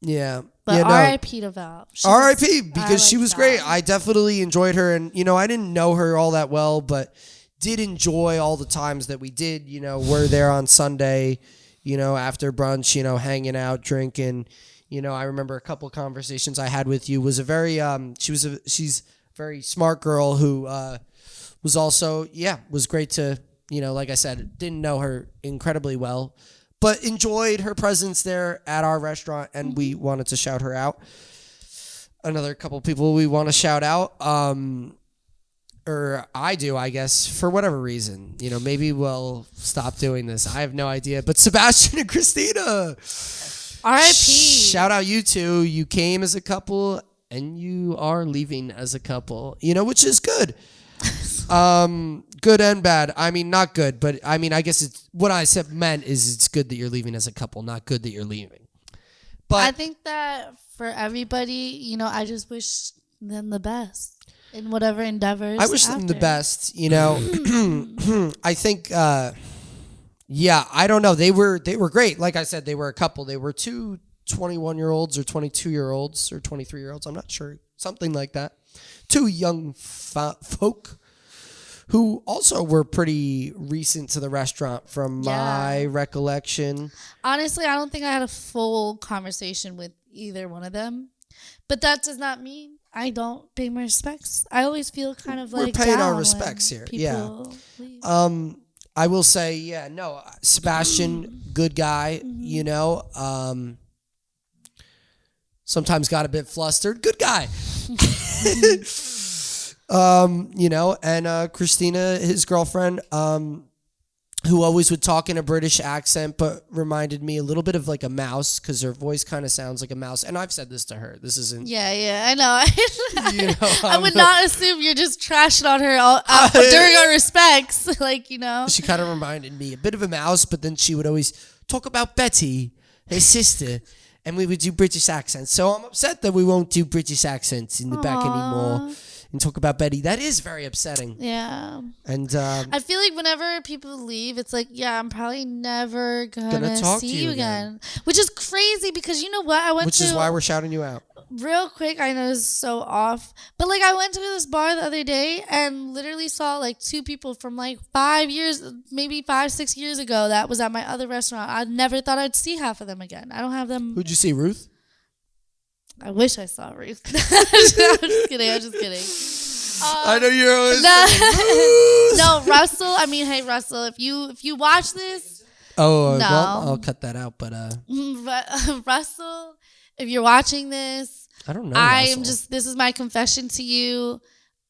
S1: Yeah.
S2: But
S1: yeah, no.
S2: R.I.P. to Val.
S1: R.I.P. because she was
S2: Val.
S1: great. I definitely enjoyed her, and I didn't know her all that well, but did enjoy all the times that we did. Were there on Sunday, after brunch, hanging out, drinking. I remember a couple conversations I had with you. Was a very she's a very smart girl who was also was great to like I said, didn't know her incredibly well, but enjoyed her presence there at our restaurant, and we wanted to shout her out. Another couple people we want to shout out, or I do, I guess, for whatever reason. Maybe we'll stop doing this. I have no idea. But Sebastian and Christina,
S2: R.I.P.
S1: Shout out you two. You came as a couple, and you are leaving as a couple. Which is good. Good and bad. I mean, not good, but I mean, I guess it's what I said meant is it's good that you're leaving as a couple, not good that you're leaving. But
S2: I think that for everybody, I just wish them the best in whatever endeavors.
S1: I wish them the best. I think. I don't know. They were great. Like I said, they were a couple. They were two 21-year-olds or 22-year-olds or 23-year-olds. I'm not sure. Something like that. Two young folk who also were pretty recent to the restaurant from my recollection.
S2: Honestly, I don't think I had a full conversation with either one of them. But that does not mean I don't pay my respects. I always feel kind of like
S1: we're paying our
S2: down
S1: respects
S2: when
S1: here.
S2: people leave.
S1: I will say, Sebastian, good guy, sometimes got a bit flustered. Good guy. And Christina, his girlfriend, who always would talk in a British accent, but reminded me a little bit of like a mouse because her voice kind of sounds like a mouse. And I've said this to her. This isn't.
S2: Yeah, I know. I would not assume you're just trashing on her during our respects.
S1: She kind of reminded me a bit of a mouse, but then she would always talk about Betty, her sister, and we would do British accents. So I'm upset that we won't do British accents in the back anymore. And talk about Betty. That is very upsetting.
S2: Yeah.
S1: And
S2: I feel like whenever people leave, it's like, I'm probably never gonna
S1: talk
S2: see
S1: to
S2: you again. Which is crazy because you know what?
S1: Which is why we're shouting you out.
S2: Real quick, I know this is so off, but I went to this bar the other day and literally saw two people from 5 years, maybe 5-6 years ago that was at my other restaurant. I never thought I'd see half of them again. I don't have them.
S1: Who'd you see, Ruth?
S2: I wish I saw Ruth. I'm just kidding.
S1: I know you're always
S2: no, Russell. I mean, hey, Russell, if you watch this,
S1: well, I'll cut that out. But
S2: Russell, if you're watching this,
S1: I don't know.
S2: This is my confession to you.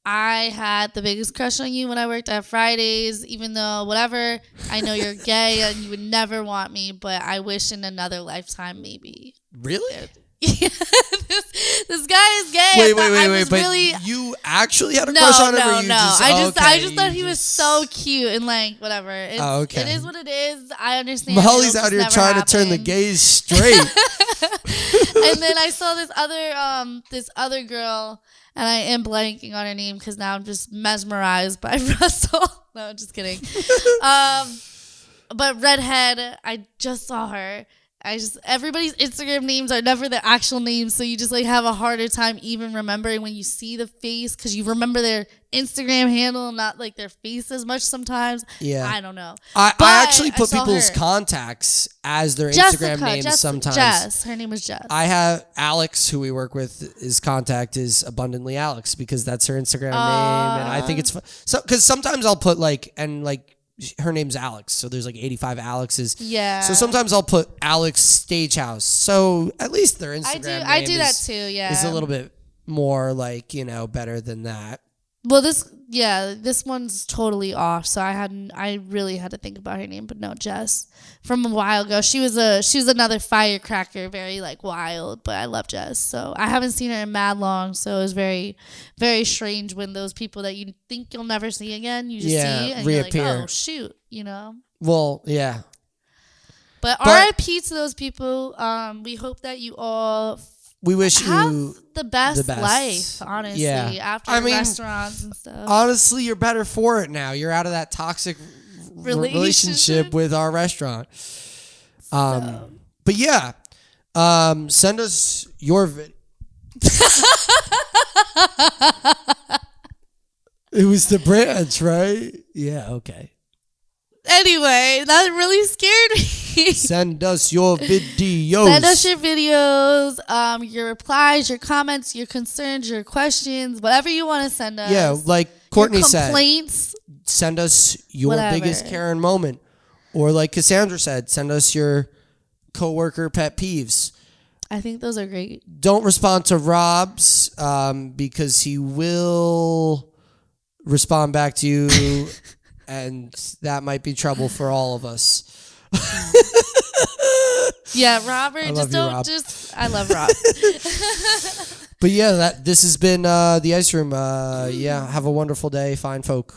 S2: I had the biggest crush on you when I worked at Fridays, even though whatever, I know you're gay and you would never want me, but I wish in another lifetime maybe.
S1: Really?
S2: Yeah, this guy is gay.
S1: Wait. But really, you actually had a crush on him?
S2: No. I just thought he was so cute and whatever.
S1: Okay.
S2: It is what it is. I understand.
S1: Molly's out here trying to turn the gays straight.
S2: And then I saw this other girl, and I am blanking on her name because now I'm just mesmerized by Russell. No, I'm just kidding. But redhead, I just saw her. Everybody's Instagram names are never their actual names, so you just have a harder time even remembering when you see the face because you remember their Instagram handle, not their face as much sometimes.
S1: Yeah,
S2: I don't know.
S1: I actually put people's contacts as their Instagram names sometimes.
S2: Jess, her name was Jess.
S1: I have Alex, who we work with. His contact is Abundantly Alex because that's her Instagram name, and I think it's so because sometimes I'll put her name's Alex, so there's 85 Alexes.
S2: Yeah.
S1: So sometimes I'll put Alex Stagehouse. So at least their Instagram name
S2: I do that too. Yeah.
S1: Is a little bit more better than that.
S2: Well, this one's totally off. So I really had to think about her name, but no, Jess from a while ago. She was another firecracker, very wild, but I love Jess. So I haven't seen her in mad long, so it was very, very strange when those people that you think you'll never see again, you just see and
S1: reappear.
S2: You're like, oh shoot,
S1: Well, yeah.
S2: But RIP to those people. We hope that you all.
S1: We wish
S2: have
S1: you
S2: the best life, honestly, after restaurants and stuff.
S1: Honestly, you're better for it now. You're out of that toxic
S2: relationship
S1: with our restaurant. But yeah, send us your It was the branch, right? Yeah, okay.
S2: Anyway, that really scared me.
S1: Send us your videos.
S2: Send us your videos, your replies, your comments, your concerns, your questions, whatever you want to send us.
S1: Yeah, like Courtney said.
S2: Complaints.
S1: Send us your
S2: Whatever.
S1: biggest Karen moment. Or like Cassandra said, send us your coworker pet peeves.
S2: I think those are great.
S1: Don't respond to Rob's because he will respond back to you, and that might be trouble for all of us.
S2: Yeah, Robert,
S1: I
S2: just
S1: love you,
S2: don't
S1: Rob.
S2: I love Rob.
S1: But yeah, this has been the Ice Room. Yeah, have a wonderful day, fine folk.